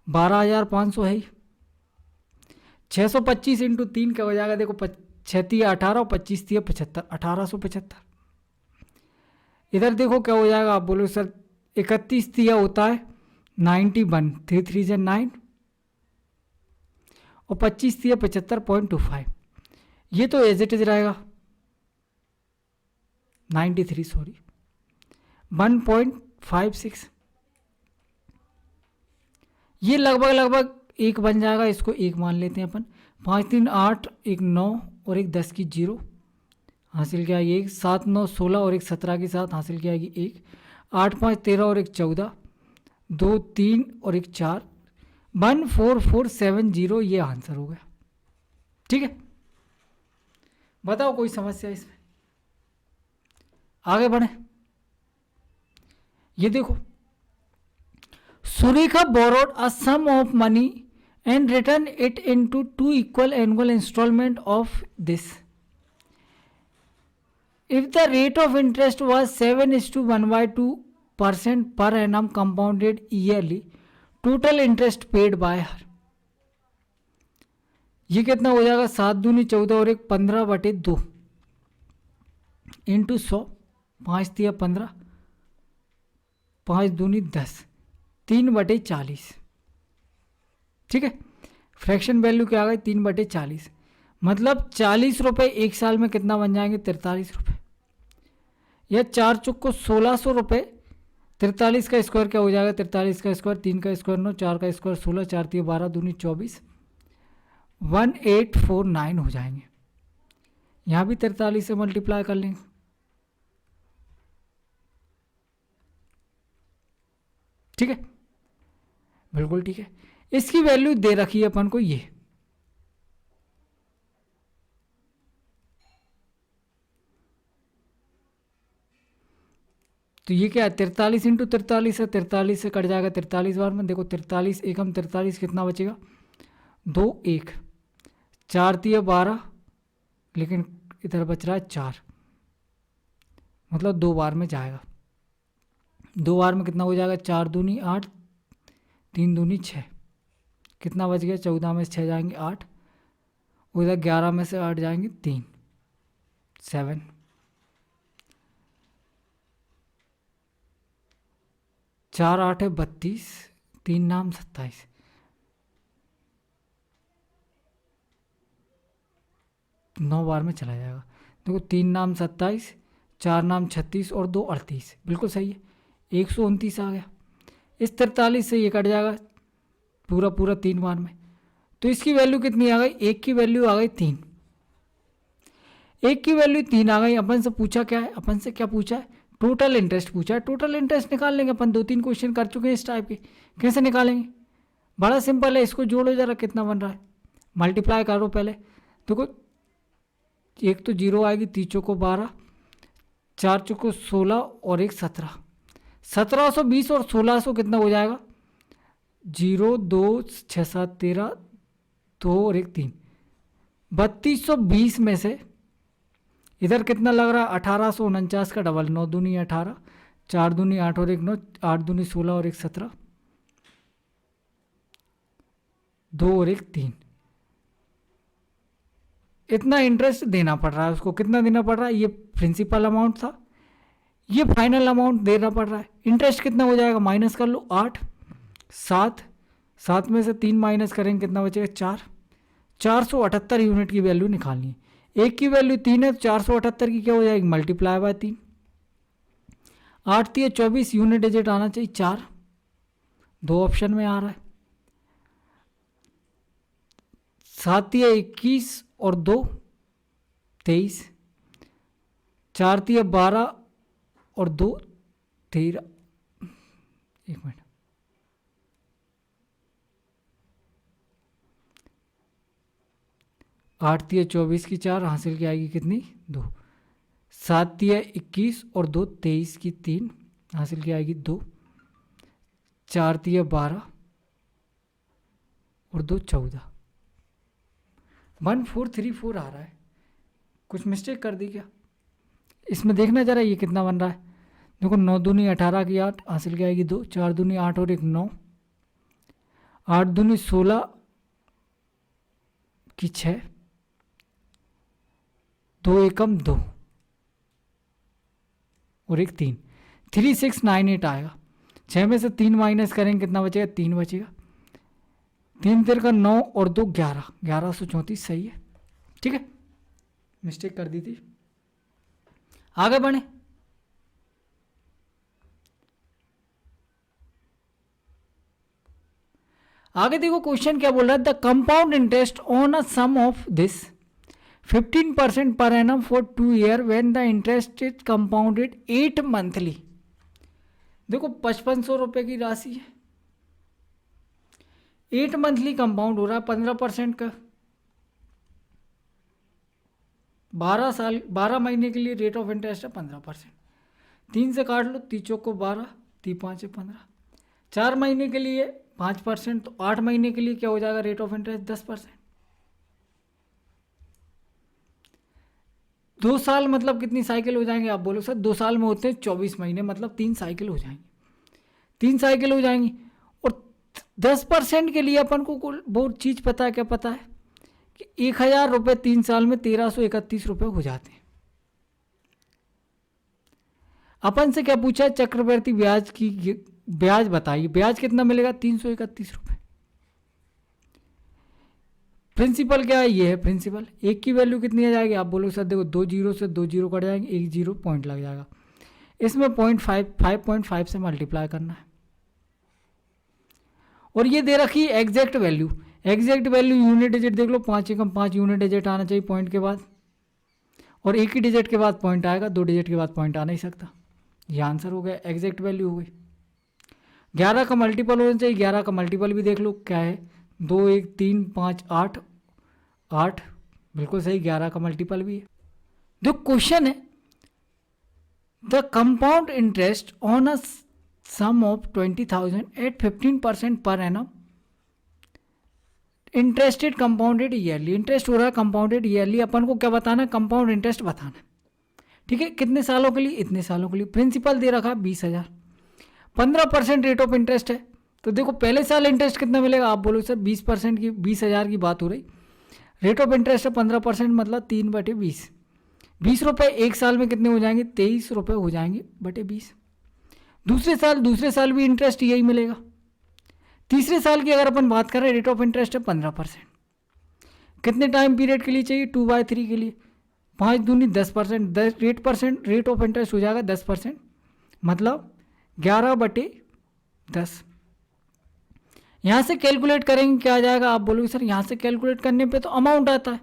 12,500 है ही। 625 इंटू 3 क्या हो जाएगा, देखो 6 × 18 और 25 × 75, 1875। इधर देखो क्या हो जाएगा, आप बोलो सर 31 दिया होता है 91, 3 3 से 9 और 25 दिया 75.25, ये तो एज इट इज रहेगा 93 सॉरी 1.56, ये लगभग लगभग एक बन जाएगा, इसको एक मान लेते हैं अपन। 5 3 8 1 9 और एक 10 की 0 हासिल क्या आएगी 1, 7 9 16 और एक 17 के साथ हासिल क्या आएगी 1, 8 5 13 और एक 14, 2 3 और एक 4, 14470, ये आंसर हो गया। ठीक है, बताओ कोई समस्या इसमें, आगे बढ़े। ये देखो, Surekha borrowed a sum of money and return it into 2 equal annual installment of this. If the rate of interest was 7:1/2% per annum compounded yearly, total interest paid by her, ये कितना हो जाएगा 7 दूनी 14 और एक 15/2 इंटू 100, 5 दिया 15, 5 दूनी 10, 3/40। ठीक है, फ्रैक्शन वैल्यू क्या आ गई 3/40, मतलब 40 रुपये एक साल में कितना बन जाएंगे 43 रुपये, या 4 चुक को 1600 रुपये, 43 का स्क्वायर क्या हो जाएगा 43 का स्क्वायर 3 का स्क्वायर 9, 4 का स्क्वायर 16, 4 3 12 दूनी 24, 1849 हो जाएंगे। यहाँ भी 43 से मल्टीप्लाई कर लेंगे, ठीक है, बिल्कुल ठीक है। इसकी वैल्यू दे रखी है अपन को ये, तो ये क्या है 43 इंटू 43 है, 43 से कट जाएगा 43 बार में, देखो 43 एकम 43 कितना बचेगा 2 1, 4 3 12, लेकिन इधर बच रहा है 4, मतलब 2 बार में जाएगा, 2 बार में कितना हो जाएगा 4 दूनी 8, 3 दूनी 6, कितना बच गया 14 में से 6 जाएंगे 8, उधर 11 में से 8 जाएंगे 3, 7, 4 8 है 32, 3 नाम 27, नौ बार में चला जाएगा। देखो 3 नाम 27, 4 नाम 36 और 2 38, बिल्कुल सही है, 129 आ गया। इस 43 से ये कट जाएगा पूरा पूरा 3 बार में, तो इसकी वैल्यू कितनी आ गई, एक की वैल्यू आ गई 3, एक की वैल्यू 3 आ गई। अपन से पूछा क्या है, अपन से क्या पूछा है टोटल इंटरेस्ट पूछा है, टोटल इंटरेस्ट निकाल लेंगे अपन, 2 3 क्वेश्चन कर चुके हैं इस टाइप के। कैसे निकालेंगे, बड़ा सिंपल है, इसको जोड़ो जरा कितना बन रहा है, मल्टीप्लाई करो पहले, देखो एक तो 0 आएगी, 3 चौको 12, 4 चौको 16 और एक 17, 1720 और 1600 कितना हो जाएगा 0 2 6 7 13, 2 और एक 3, 3220 में से इधर कितना लग रहा है 1849 का डबल, 9 दूनी 18, 4 दूनी 8 और एक 9, 8 दूनी 16 और एक 17, 2 और एक 3, इतना इंटरेस्ट देना पड़ रहा है उसको। कितना देना पड़ रहा है, ये प्रिंसिपल अमाउंट था, ये फाइनल अमाउंट देना पड़ रहा है। इंटरेस्ट कितना हो जाएगा माइनस कर लो 8 7, 7 में से 3 माइनस करेंगे कितना बचेगा 4, 478 यूनिट की वैल्यू निकालनी है। एक की वैल्यू 3 है तो 478 की क्या हो जाएगी मल्टीप्लाई बाय 3, 8 3 24 यूनिट डिजिट आना चाहिए 4, 2 ऑप्शन में आ रहा है, 7 3 21 और 2 23, 4 3 12 और 2 13, एक मिनट, 8 3 24 की 4 हासिल की आएगी कितनी 2, 7 3 21 और 2 23 की 3 हासिल की आएगी 2, 4 3 12 और 2 14, 1434 आ रहा है। कुछ मिस्टेक कर दी क्या? इसमें देखना जरा ये कितना बन रहा है। देखो 9 दूनी 18 की 8 हासिल क्या आएगी 2, 4 दूनी 8 और 1 9, 8 दूनी 16 की 6, 2 एकम 2 और 1 3, 3698 आएगा। 6 में से 3 माइनस करेंगे कितना बचेगा? 3 बचेगा। 3 तेर का 9 और 2 11, 1134 सही है। ठीक है, मिस्टेक कर दी थी। आगे बढ़े। आगे देखो क्वेश्चन क्या बोल रहा है। The compound interest on a sum of this 15% per annum for 2 year when the interest is compounded 8 monthly. देखो 5500 रुपये की राशि है, 8 मंथली कंपाउंड हो रहा है 15% का। 12 महीने के लिए रेट ऑफ इंटरेस्ट है 15%। 3 से काट लो, 3 चौक को 12, 3 5 15। 4 महीने के लिए 5%, तो 8 महीने के लिए क्या हो जाएगा रेट ऑफ इंटरेस्ट? 10%। 2 साल मतलब कितनी साइकिल हो जाएंगे? आप बोलो सर 2 साल में होते हैं 24 महीने, मतलब 3 साइकिल हो जाएंगी। 3 साइकिल हो जाएंगी। और 10% के लिए अपन को बहुत चीज़ पता है। क्या पता है? कि 1000 रुपये 3 साल में 1331 रुपये हो जाते हैं। अपन से क्या पूछा है? चक्रवर्ती ब्याज की ब्याज बताइए। ब्याज कितना मिलेगा? 331 रुपये। प्रिंसिपल क्या है? ये है प्रिंसिपल। एक की वैल्यू कितनी आ जाएगी? आप बोलो सर देखो 2 जीरो से 2 जीरो कट जाएंगे, 1 जीरो पॉइंट लग जाएगा। इसमें 5.5 से मल्टीप्लाई करना है। और ये दे रखी है exact value. Exact value unit digit देख लो, 5 एकम 5 यूनिट डिजिट आना चाहिए पॉइंट के बाद, और एक ही डिजिट के बाद पॉइंट आएगा, 2 डिजिट के बाद पॉइंट आ नहीं सकता। ये आंसर हो गया, एग्जैक्ट वैल्यू हो गई। 11 का मल्टीपल होना चाहिए। 11 का मल्टीपल भी देख लो क्या है, 2 1 3 5 8, 8 बिल्कुल सही, 11 का मल्टीपल भी है। जो क्वेश्चन है, the compound interest on a sum of 20,000 at 15% per annum interested compounded yearly. Interest हो रहा है कंपाउंडेड ईयरली। अपन को क्या बताना है? कंपाउंड इंटरेस्ट बताना है। ठीक है, कितने सालों के लिए? इतने सालों के लिए। प्रिंसिपल दे रखा है 20,000, 15% रेट ऑफ इंटरेस्ट है। तो देखो पहले साल इंटरेस्ट कितना मिलेगा? आप बोलो सर 20% की, 20,000 की बात हो रही। रेट ऑफ इंटरेस्ट है 15%, मतलब 3/20। 20 रुपये एक साल में कितने हो जाएंगे? 23 रुपये हो जाएंगे बटे 20। दूसरे साल भी इंटरेस्ट यही मिलेगा। तीसरे साल की अगर अपन बात करें, रेट ऑफ इंटरेस्ट है 15%। कितने टाइम पीरियड के लिए चाहिए? 2/3 के लिए। 5 दूनी 10%, 10 रेट ऑफ इंटरेस्ट हो जाएगा 10%, मतलब 11/10। यहाँ से कैलकुलेट करेंगे क्या आ जाएगा? आप बोलोगे सर यहाँ से कैलकुलेट करने पे तो अमाउंट आता है,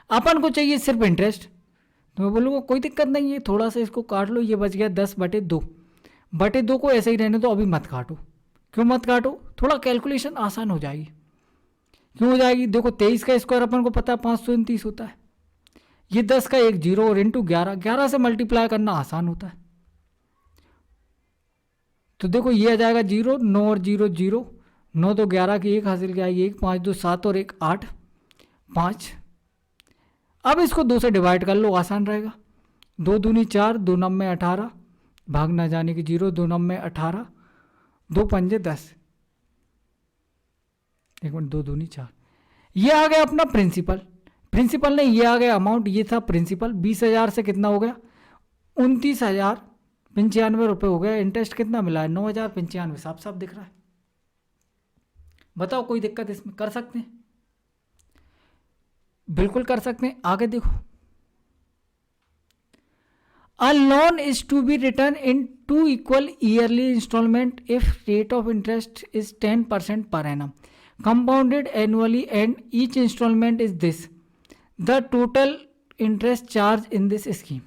अपन को चाहिए सिर्फ इंटरेस्ट। तो मैं बोलूँगा कोई दिक्कत नहीं है, थोड़ा सा इसको काट लो, ये बच गया 10/2 को ऐसे ही रहने दो, अभी मत काटो। क्यों मत काटो? थोड़ा कैलकुलेशन आसान हो जाएगी। क्यों हो जाएगी? देखो 23 का स्क्वायर अपन को पता है 529 होता है। ये 10 का 1 जीरो और इंटू 11 से मल्टीप्लाई करना आसान होता है। तो देखो ये आ जाएगा 0, 9 और 0 0, 9 तो 11 की 1 हासिल क्या आएगी 1, 5 2 7 और 1 8, 5। अब इसको 2 से डिवाइड कर लो, आसान रहेगा। 2 दूनी 4, 2 9 18, भाग ना जाने की 0, 2 9 18, 2 पंजे 10, 1 मिनट 2 दूनी 4। ये आ गया अपना प्रिंसिपल नहीं, ये आ गया अमाउंट। ये था प्रिंसिपल। 20,000 से कितना हो गया? 29,095 रुपये हो गया। इंटरेस्ट कितना मिला है? 9,095, साफ साफ दिख रहा है। बताओ कोई दिक्कत इसमें? कर सकते हैं, बिल्कुल कर सकते हैं। आगे देखो, a loan is to be return in 2 equal yearly installment if rate of interest is 10% per annum, compounded annually, and each installment is this, the total interest charge in this scheme.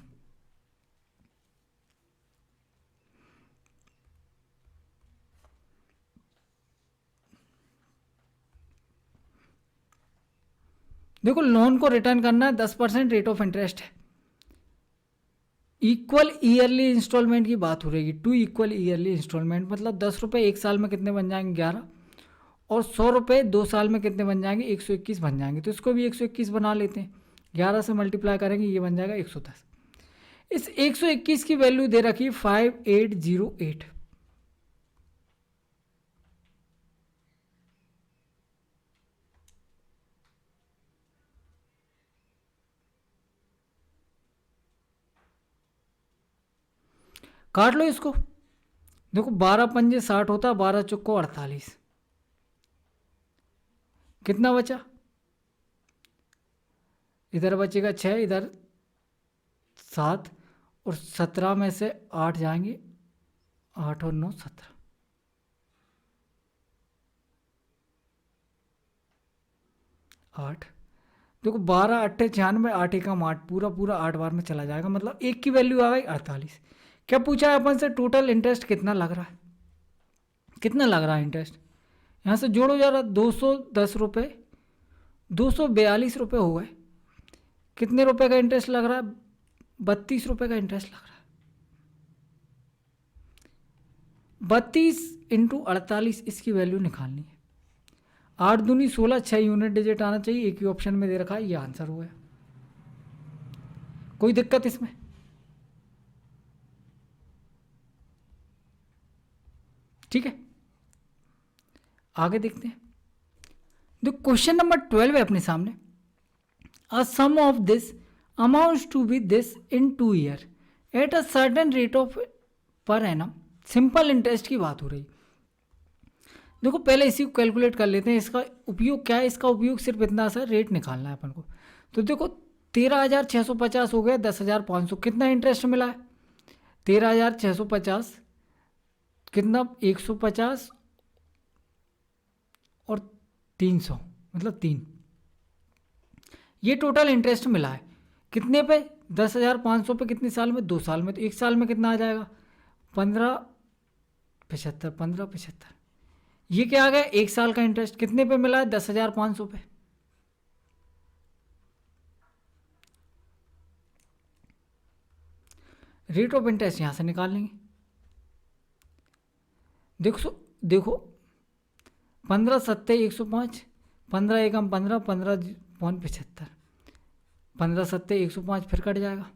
देखो loan को return करना है, 10% rate of interest है, equal yearly instalment की बात हो रही है। 2 इक्वल ईयरली इंस्टॉलमेंट मतलब 10 रुपये एक साल में कितने बन जाएंगे? 11, और 100 रुपये 2 साल में कितने बन जाएंगे? 121 बन जाएंगे। तो इसको भी 121 बना लेते हैं। 11 से मल्टीप्लाई करेंगे, ये बन जाएगा 110। इस 121 की वैल्यू दे रखी है 5808। काट लो इसको। देखो 12 पंजे 60 होता है, 12 चौको 48, कितना बचा? इधर बचेगा 6, इधर 7, और 17 में से 8 जाएंगे, 8 और 9 17। आठ, देखो 12 8 96, 8 एकम 8, पूरा पूरा 8 बार में चला जाएगा, मतलब एक की वैल्यू आ गई 48। क्या पूछा है अपन से? टोटल इंटरेस्ट कितना लग रहा है, कितना लग रहा है इंटरेस्ट? यहाँ से जोड़ो जरा, 210 रुपये, 242 रुपये हो गए। कितने रुपए का इंटरेस्ट लग रहा है? 32 रुपये का इंटरेस्ट लग रहा है। 32 इंटू 48, इसकी वैल्यू निकालनी है। 8 दूनी 16, 6 यूनिट डिजिट आना चाहिए, एक ही ऑप्शन में दे रखा है, ये आंसर हुआ है। कोई दिक्कत इसमें? ठीक है, आगे देखते हैं। तो क्वेश्चन नंबर 12 है अपने सामने। A sum of this amounts to be this in 2 years at a certain rate of per annum। Simple interest की बात हो रही। देखो पहले इसी को कैलकुलेट कर लेते हैं। इसका उपयोग क्या है? इसका उपयोग सिर्फ इतना सा रेट निकालना है अपन को। तो देखो 13,650 हो गया, 10,500, कितना इंटरेस्ट मिला है? 13,650 कितना? 150 और 300, मतलब 3। ये टोटल इंटरेस्ट मिला है कितने पे? 10,500 पे। कितने साल में? 2 साल में। तो 1 साल में कितना आ जाएगा? 15,75, 15,75। ये क्या आ गया? 1 साल का इंटरेस्ट कितने पे मिला है? 10,500 पे। रेट ऑफ इंटरेस्ट यहां से निकाल लेंगे। देखो 15 सत्ते 105, 15 एकम 15, 15,75, 15 सत्ते 105, फिर कट जाएगा।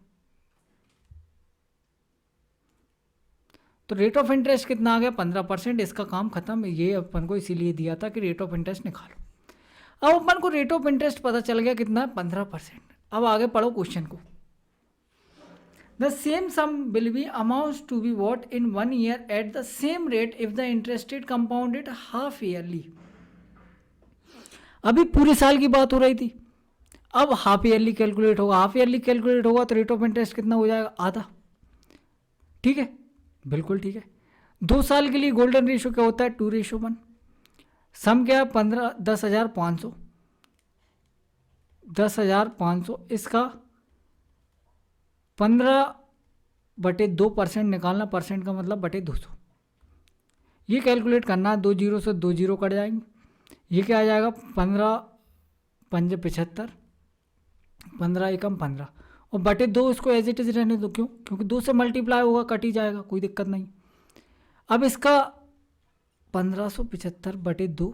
तो रेट ऑफ इंटरेस्ट कितना आ गया? 15%। इसका काम खत्म। ये अपन को इसीलिए दिया था कि रेट ऑफ इंटरेस्ट निकालो। अब अपन को रेट ऑफ इंटरेस्ट पता चल गया कितना है? 15%। अब आगे पढ़ो क्वेश्चन को। The same sum will be amounts to be what in 1 year at the same rate if the interest rate compounded half yearly. अभी पूरे साल की बात हो रही थी, अब हाफ ईयरली कैलकुलेट होगा। हाफ ईयरली कैलकुलेट होगा तो रेट ऑफ इंटरेस्ट कितना हो जाएगा? आधा। ठीक है, बिल्कुल ठीक है। 2 साल के लिए गोल्डन रेशो क्या होता है? 2:1। सम क्या है? 10,500, 10,500। इसका 15/2% निकालना, परसेंट का मतलब बटे 200। ये कैलकुलेट करना है। 2 जीरो से 2 जीरो कट जाएंगे। ये क्या आ जाएगा? 15 पंजे 75, 15 एकम 15, और बटे 2 इसको एज इट इज रहने दो। क्यों? क्योंकि 2 से मल्टीप्लाई होगा, कट ही जाएगा, कोई दिक्कत नहीं। अब इसका 1575 बटे 2,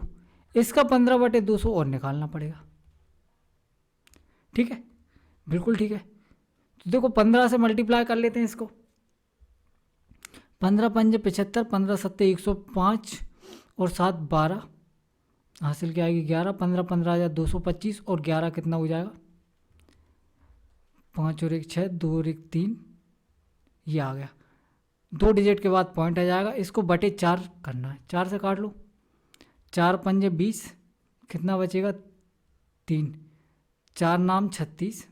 इसका 15/200 और निकालना पड़ेगा। ठीक है, बिल्कुल ठीक है। तो देखो 15 से मल्टीप्लाई कर लेते हैं इसको। 15 पंजे 75, 15 सत्ते 105, और 7 12, हासिल क्या आएगी? 11। 15 15,225, और 11 कितना हो जाएगा? 5 और 1 6, 2 और 1 3, ये आ गया। 2 डिजिट के बाद पॉइंट आ जाएगा। इसको बटे 4 करना है, 4 से काट लो। 4 पंजे 20, कितना बचेगा? 3, 4 नाम 36,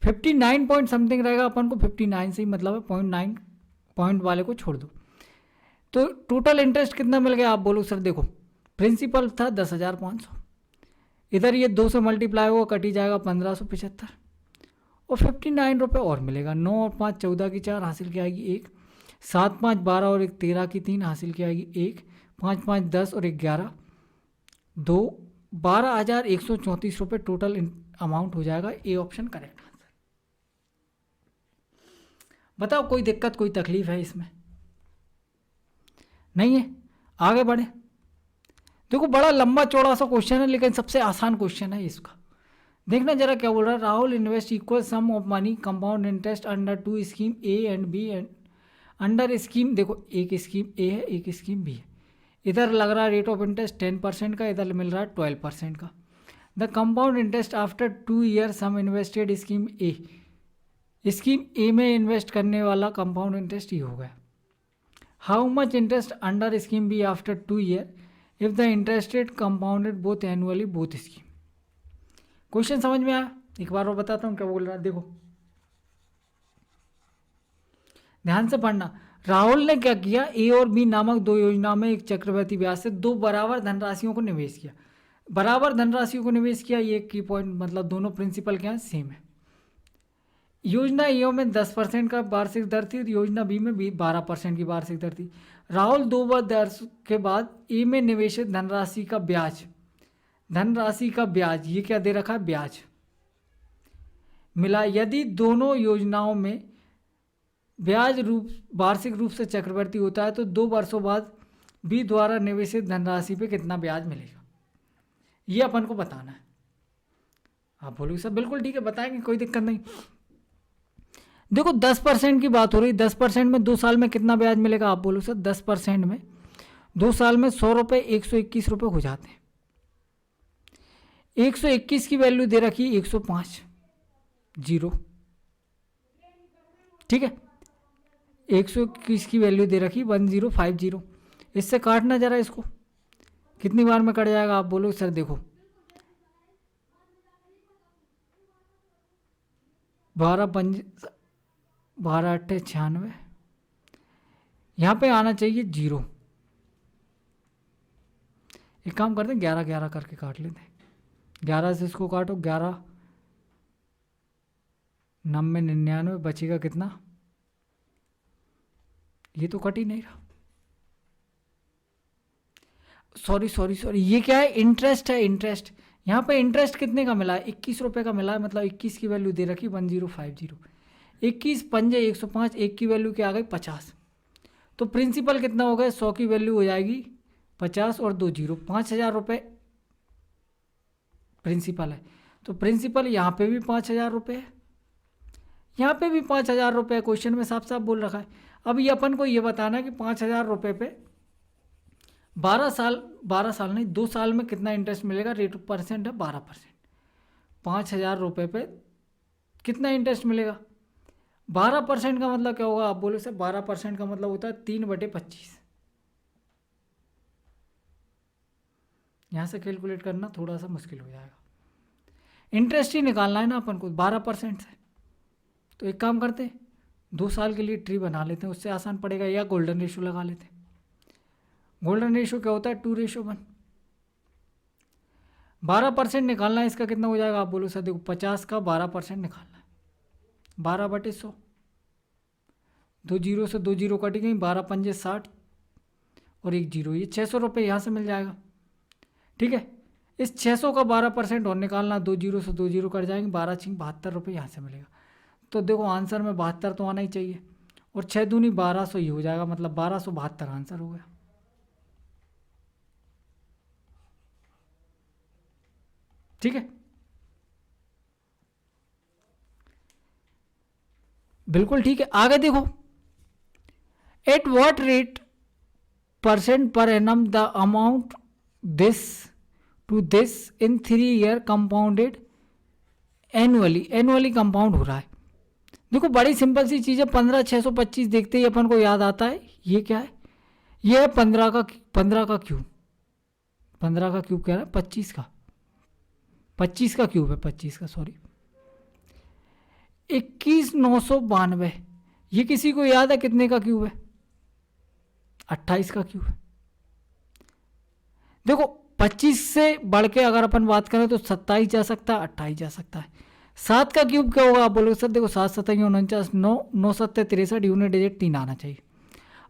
59 पॉइंट समथिंग रहेगा। अपन को 59 से ही मतलब है, 0.9 पॉइंट वाले को छोड़ दो। तो टोटल इंटरेस्ट कितना मिल गया? आप बोलो सर देखो, प्रिंसिपल था 10,500, इधर ये 2 से मल्टीप्लाई होगा, कट ही जाएगा 1575, और 59 रुपये और मिलेगा। 9 और 5 14 की 4, हासिल की आएगी 1। 7 5 12 और 1 13 की 3, हासिल की आएगी 1। 5 5 10 और 1 11, 2 12,134 रुपये टोटल अमाउंट हो जाएगा। A option correct answer. बताओ कोई दिक्कत, कोई तकलीफ है इसमें? नहीं है? आगे बढ़े। देखो बड़ा लंबा चौड़ा सा क्वेश्चन है, लेकिन सबसे आसान क्वेश्चन है इसका। देखना जरा क्या बोल रहा है, Rahul invest equal sum of money compound interest under two scheme A and B and under scheme, देखो एक स्कीम ए है एक स्कीम बी है, इधर लग रहा है रेट ऑफ इंटरेस्ट 10% का, इधर मिल रहा है 12% का। The compound interest after 2 year sum invested scheme A, scheme A में इन्वेस्ट करने वाला कंपाउंड इंटरेस्ट ये हो गया। How much interest under scheme B after 2 year if the interest rate compounded both annually both scheme. Question समझ में आया? एक बार और बताता हूँ क्या बोल रहा है, देखो ध्यान से पढ़ना। राहुल ने क्या किया, ए और बी नामक दो योजनाओं में एक चक्रवृद्धि ब्याज से दो बराबर धनराशियों को निवेश किया। बराबर धनराशियों को निवेश किया, ये की पॉइंट, मतलब दोनों प्रिंसिपल क्या है, सेम है। योजना ए में 10% का वार्षिक दर थी, योजना बी में 12% की वार्षिक दर थी। राहुल 2 वर्ष के बाद ए में निवेशित धनराशि का ब्याज, धनराशि का ब्याज, ये क्या दे रखा है, ब्याज मिला। यदि दोनों योजनाओं में ब्याज रूप वार्षिक रूप से चक्रवर्ती होता है तो 2 वर्षों बाद बी द्वारा निवेशित धनराशि पे कितना ब्याज मिलेगा, ये अपन को बताना है। आप बोलोगे सर बिल्कुल ठीक है बताएंगे, कोई दिक्कत नहीं। देखो 10% की बात हो रही, 10% में 2 साल में कितना ब्याज मिलेगा, आप बोलो सर 10% में 2 साल में 100 रुपये 121 रुपये हो जाते हैं। 121 की वैल्यू दे रखी 105 जीरो, ठीक है। 121 की वैल्यू दे रखी 1050, इससे काटना जरा इसको, कितनी बार में कट जाएगा, आप बोलो सर देखो 12 अट्ठे 96, यहाँ पे आना चाहिए 0। एक काम करते हैं 11 करके काट लेते हैं, 11 से इसको काटो, 11 90 99 बचेगा कितना, ये तो कट ही नहीं रहा, सॉरी ये क्या है, इंटरेस्ट है, इंटरेस्ट। यहाँ पे इंटरेस्ट कितने का मिला है, 21 रुपये का मिला है, मतलब 21 की वैल्यू दे रखी 1050, 21 पंजे 105, एक की वैल्यू क्या आ गई 50, तो प्रिंसिपल कितना हो गया, 100 की वैल्यू हो जाएगी 50 और 2 जीरो, 5000 रुपये प्रिंसिपल है। तो प्रिंसिपल यहाँ पे भी 5000 रुपये है, यहाँ पे भी 5000 रुपये, क्वेश्चन में साफ साफ बोल रखा है। अब ये अपन को ये बताना है कि 5000 रुपये पे 12 साल नहीं 2 साल में कितना इंटरेस्ट मिलेगा, रेट ऑफ परसेंट है 12%। 5000 रुपये पे कितना इंटरेस्ट मिलेगा, 12% का मतलब क्या होगा, आप बोलो सर 12% का मतलब होता है 3/25। यहाँ से कैलकुलेट करना थोड़ा सा मुश्किल हो जाएगा, इंटरेस्ट ही निकालना है ना अपन को 12% से। तो एक काम करते हैं 2 साल के लिए ट्री बना लेते हैं, उससे आसान पड़ेगा, या गोल्डन रेशो लगा लेते हैं। गोल्डन रेशो क्या होता है 2:1। 12% निकालना है, इसका कितना हो जाएगा, आप बोलो सर देखो 50 का 12% निकालना है, 12/100, 2 जीरो से 2 जीरो कट गई, 12 पंजे 60 और 1 जीरो, ये 600 रुपये यहाँ से मिल जाएगा, ठीक है। इस 600 का 12% और निकालना, 2 जीरो से 2 जीरो कट जाएंगे, 12 छिंग 72 रुपये यहाँ से मिलेगा। तो देखो आंसर में 72 तो आना ही चाहिए, और 6 दूनी 1200 ही हो जाएगा, मतलब 1272 आंसर हो गया। ठीक है, बिल्कुल ठीक है। आगे देखो, at what rate percent per annum the amount this to this in 3 year compounded annually, annually compound हो रहा है। देखो बड़ी सिंपल सी चीज़ है, 15,625 देखते ही अपन को याद आता है ये क्या है, ये है 15 का क्यूब, 15 का क्यूब कह रहा है 25 का क्यूब है, 25 का सॉरी, 21,992, ये किसी को याद है कितने का क्यूब है, 28 का क्यूब है। देखो 25 से बढ़ के अगर अपन बात करें तो 27 जा सकता है, 28 जा सकता है। 7 का क्यूब क्या होगा, आप बोलोगे सर देखो 7 7 49, 9 9 7 63, यूनिट डिजिट 3 आना चाहिए।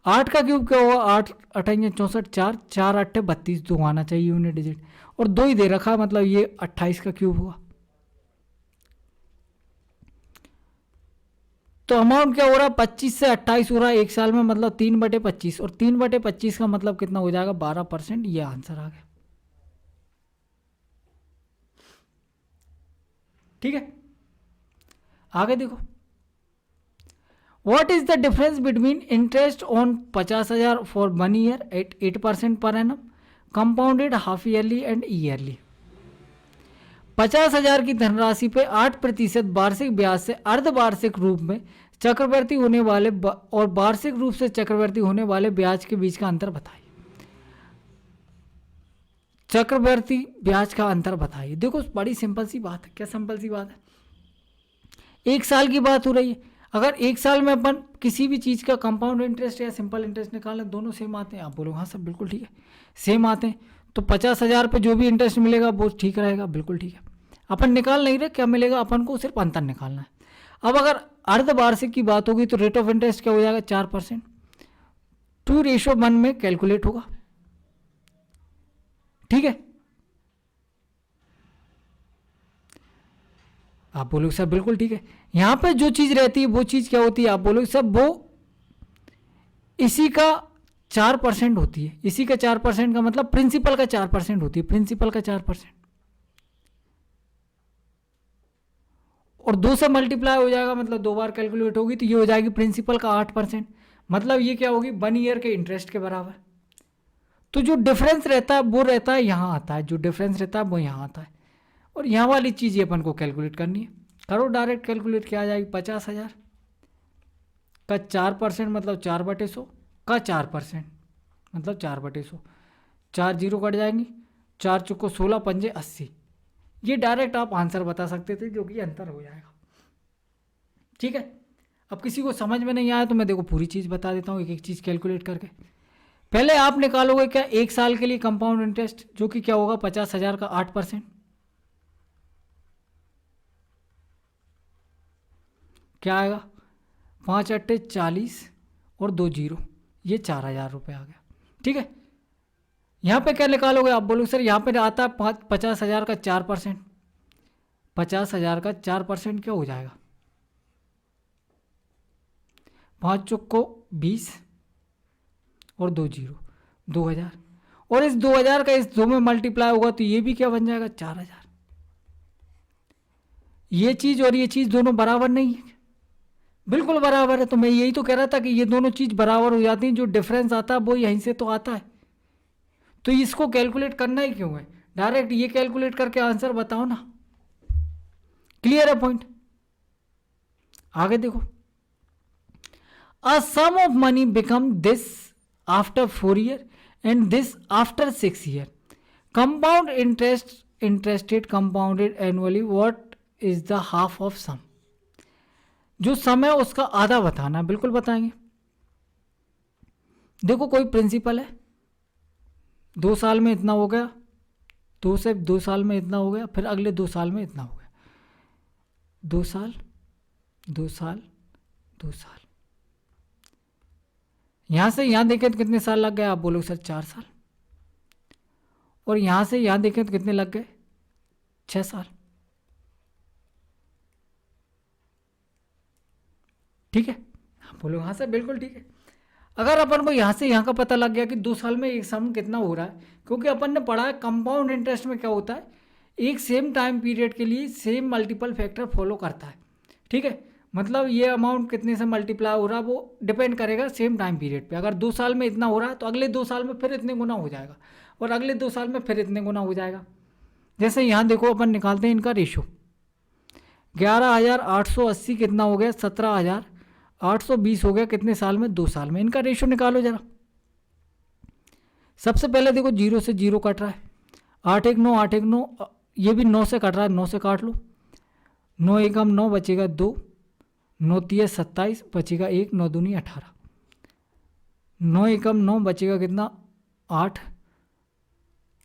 8 का क्यूब क्या होगा, 8 8 64, 4 4 8 32, 2 आना चाहिए यूनिट डिजिट, और 2 ही दे रखा है, मतलब ये 28 का क्यूब होगा। तो अमाउंट क्या हो रहा है, 25 से 28 हो रहा है एक साल में, मतलब 3/25, और 3/25 का मतलब कितना हो जाएगा 12%, ये आंसर आ गया। ठीक है, आगे देखो, what is the difference between interest on 50,000 for 1 year at 8% per annum, compounded half yearly and yearly. 50,000 की धनराशि पे 8% वार्षिक ब्याज से अर्धवार्षिक रूप में चक्रवर्ती होने वाले और वार्षिक रूप से चक्रवर्ती होने वाले ब्याज के बीच का अंतर बताइए। चक्रवर्ती ब्याज का अंतर बताइए। देखो बड़ी सिंपल सी बात है। क्या सिंपल सी बात है? 1 साल की बात हो रही है। अगर 1 साल में अपन किसी भी चीज़ का कंपाउंड इंटरेस्ट या सिंपल इंटरेस्ट निकालें, दोनों सेम आते हैं। आप बोलो हाँ सर बिल्कुल ठीक है, सेम आते हैं, तो 50,000 पे जो भी इंटरेस्ट मिलेगा वो ठीक रहेगा, बिल्कुल ठीक है। अपन निकाल नहीं रहे क्या मिलेगा, अपन को सिर्फ अंतर निकालना है। अब अगर अर्धवार्षिक की बात होगी तो रेट ऑफ इंटरेस्ट क्या हो जाएगा, 4%, 2:1 में कैलकुलेट होगा, ठीक है। आप बोलोगे सर बिल्कुल ठीक है। यहां पे जो चीज रहती है वो चीज क्या होती है, आप बोलोगे सर वो इसी का 4% होती है। इसी का 4% का मतलब प्रिंसिपल का 4% होती है, प्रिंसिपल का 4%, और 2 से मल्टीप्लाई हो जाएगा, मतलब 2 बार कैलकुलेट होगी तो ये हो जाएगी प्रिंसिपल का 8%, मतलब ये क्या होगी, 1 ईयर के इंटरेस्ट के बराबर। तो जो डिफरेंस रहता है वो रहता है यहाँ आता है, जो डिफरेंस रहता है वो यहाँ आता है, और यहाँ वाली चीज़ ये अपन को कैलकुलेट करनी है। करो डायरेक्ट कैलकुलेट, क्या आ जाएगी, 50,000 का 4% मतलब 4/100 का 4% मतलब 4/100, 4 जीरो कट जाएंगी, 4 चौको 16, 5 80। ये डायरेक्ट आप आंसर बता सकते थे, जो कि अंतर हो जाएगा, ठीक है। अब किसी को समझ में नहीं आया तो मैं देखो पूरी चीज़ बता देता हूँ, एक एक चीज़ कैलकुलेट करके। पहले आप निकालोगे क्या 1 साल के लिए कंपाउंड इंटरेस्ट, जो कि क्या होगा 50,000 का 8%, क्या आएगा, 5 अट्टे 40 और 2 जीरो, ये 4,000 रुपये आ गया, ठीक है। यहाँ पे क्या निकालोगे, आप बोलोगे सर यहाँ पे आता है 50,000 का 4%, 50,000 का 4% क्या हो जाएगा, 5 चौको 20 और 2 जीरो, 2,000, और इस 2,000 का इस 2 में मल्टीप्लाई होगा तो ये भी क्या बन जाएगा, 4,000। ये चीज़ और ये चीज़ दोनों बराबर नहीं है, बिल्कुल बराबर है। तो मैं यही तो कह रहा था कि ये दोनों चीज़ बराबर हो जाती हैं, जो डिफरेंस आता है वो यहीं से तो आता है। तो इसको कैलकुलेट करना ही क्यों है, डायरेक्ट ये कैलकुलेट करके आंसर बताओ ना। क्लियर है पॉइंट? आगे देखो, a sum of money become this after 4 year and this after 6 year, compound interested compounded annually, what is the half of sum. जो सम है उसका आधा बताना, बिल्कुल बताएंगे। देखो कोई प्रिंसिपल है, 2 साल में इतना हो गया, 2 साल में इतना हो गया, फिर अगले 2 साल में इतना हो गया, 2 साल 2 साल 2 साल, यहां से यहां देखें तो कितने साल लग गए, आप बोलोगे सर 4 साल, और यहां से यहां देखें तो कितने लग गए, 6 साल, ठीक है। आप बोलोगे हाँ सर बिल्कुल ठीक है। अगर अपन को यहाँ से यहाँ का पता लग गया कि 2 साल में एक सम कितना हो रहा है, क्योंकि अपन ने पढ़ा है कंपाउंड इंटरेस्ट में क्या होता है, एक सेम टाइम पीरियड के लिए सेम मल्टीपल फैक्टर फॉलो करता है, ठीक है। मतलब ये अमाउंट कितने से मल्टीप्लाई हो रहा है वो डिपेंड करेगा सेम टाइम पीरियड पे। अगर 2 साल में इतना हो रहा है तो अगले 2 साल में फिर इतने गुना हो जाएगा, और अगले 2 साल में फिर इतने गुना हो जाएगा। जैसे यहाँ देखो अपन निकालते हैं इनका रेशो, 11,880 कितना हो गया, 17,820 हो गया, कितने साल में, 2 साल में। इनका रेशो निकालो जरा। सबसे पहले देखो 0 से 0 कट रहा है, 8 1 9 8 1 9, ये भी 9 से कट रहा है, 9 से काट लो, 9 एकम 9 बचेगा 2, 9 3 27 बचेगा 1, 9 दूनी 18, 9 एकम 9 बचेगा कितना 8,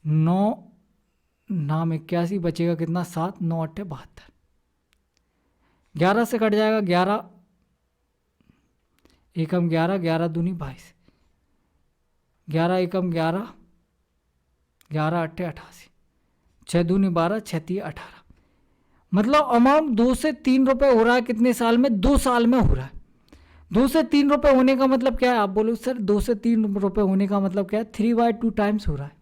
9 नाम 81 बचेगा कितना 7, 9 8 72, 11 से कट जाएगा 11 एकम 11, 11 दूनी 22, 11 एकम 11, 11 8 88, 6 दूनी 12, 6 3 18। मतलब अमाउंट 2 से 3 रुपए हो रहा है, कितने साल में, 2 साल में हो रहा है। 2 से 3 रुपए होने का मतलब क्या है, आप बोलो सर 2 से 3 रुपए होने का मतलब क्या है, 3/2 टाइम्स हो रहा है।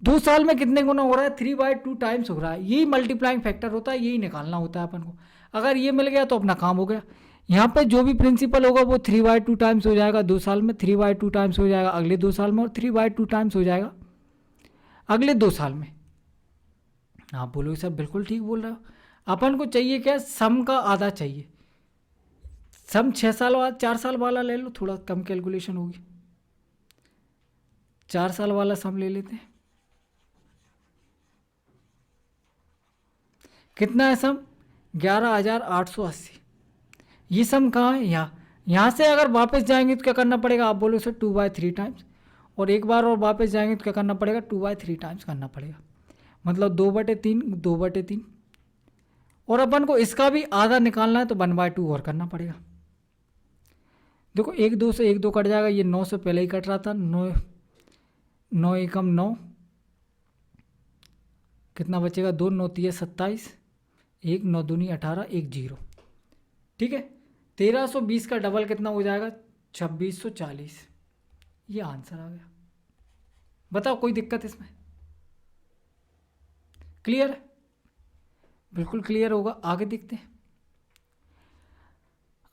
2 साल में कितने गुना हो रहा है, 3/2 टाइम्स हो रहा है। यही मल्टीप्लाइंग फैक्टर होता है, यही निकालना होता है अपन को। अगर ये मिल गया तो अपना काम हो गया। यहाँ पे जो भी प्रिंसिपल होगा वो 3/2 टाइम्स हो जाएगा 2 साल में, 3/2 टाइम्स हो जाएगा अगले 2 साल में, और 3/2 टाइम्स हो जाएगा अगले 2 साल में। आप बोलोगे सर बिल्कुल ठीक बोल रहे हो। अपन को चाहिए क्या, सम का आधा चाहिए। सम 6 साल बाद 4 साल वाला ले लो, थोड़ा कम कैलकुलेशन होगी। 4 साल वाला सम ले लेते हैं। कितना है सम, 11,880। ये सम कहाँ है, यहाँ से अगर वापस जाएंगे तो क्या करना पड़ेगा, आप बोलो सर 2/3 टाइम्स, और एक बार और वापस जाएंगे तो क्या करना पड़ेगा, 2/3 टाइम्स करना पड़ेगा, मतलब 2/3, 2/3। और अपन को इसका भी आधा निकालना है तो 1/2 और करना पड़ेगा। देखो 1 2 से 1 2 कट जाएगा, ये 9 से पहले ही कट रहा था, 9 9 एकम 9, कितना बचेगा, 2 9 3 27, 1 9 दूनी 18, 1 0। ठीक है, 1320 का डबल कितना हो जाएगा, 2640। ये आंसर आ गया। बताओ कोई दिक्कत इसमें, क्लियर है, बिल्कुल क्लियर होगा। आगे देखते हैं।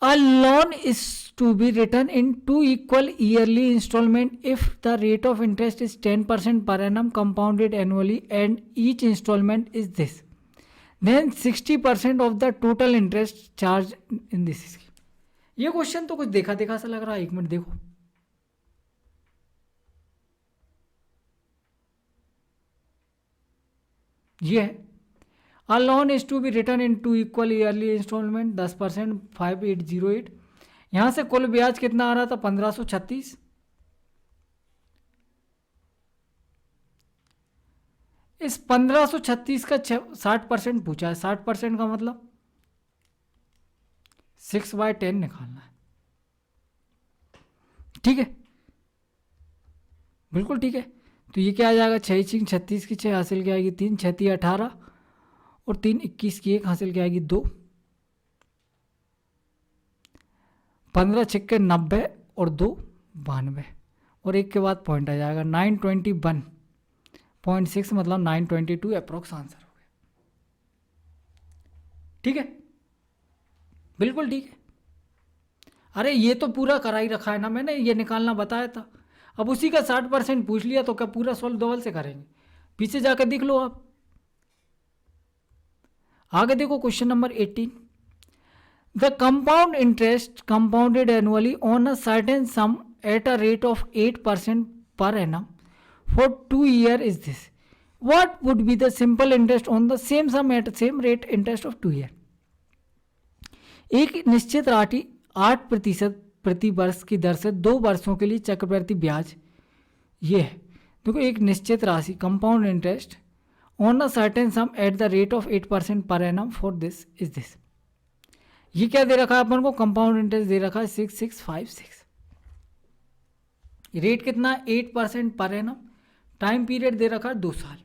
A loan is to be written in 2 equal yearly installment if the rate of interest is 10% per annum compounded annually and each installment is this, then 60% of the total interest charged in this scheme. ये question तो कुछ देखा देखा सा लग रहा है, 1 minute देखो। ये है, A loan is to be written in 2 equal yearly installment 10%, 5808। यहां से कुल ब्याज कितना आ रहा था, 1536। इस 1536 का 60% पूछा है। 60% का मतलब 6/10 निकालना है। ठीक है, बिल्कुल ठीक है। तो ये क्या आ जाएगा, 6 6 36 की 6 हासिल क्या आएगी 3, 6 3 18, और 3 21 की 1 हासिल क्या आएगी 2, 15 6 90 और 2 92, और 1 के बाद पॉइंट आ जाएगा 921.6, मतलब 922 अप्रोक्स आंसर हो गया। ठीक है, बिल्कुल ठीक है। अरे ये तो पूरा करा ही रखा है ना मैंने, ये निकालना बताया था। अब उसी का 60% पूछ लिया तो क्या पूरा सॉल्व डबल से करेंगे, पीछे जाकर देख लो आप। आगे देखो question number 18। The compound interest compounded annually on a certain sum at a rate of 8% per annum for 2 year is this, what would be the simple interest on the same sum at same rate interest of 2 year. एक निश्चित राशि 8% प्रति वर्ष की दर से 2 वर्षों के लिए चक्रवृद्धि ब्याज, ये है। देखो एक निश्चित राशि compound interest on a certain sum eight the rate of 8% per annum for this is this. ये क्या दे रखा है अपन को, कंपाउंड इंटरेस्ट दे रखा है 6656। रेट कितना, 8% पर एनम, टाइम पीरियड दे रखा है 2 साल।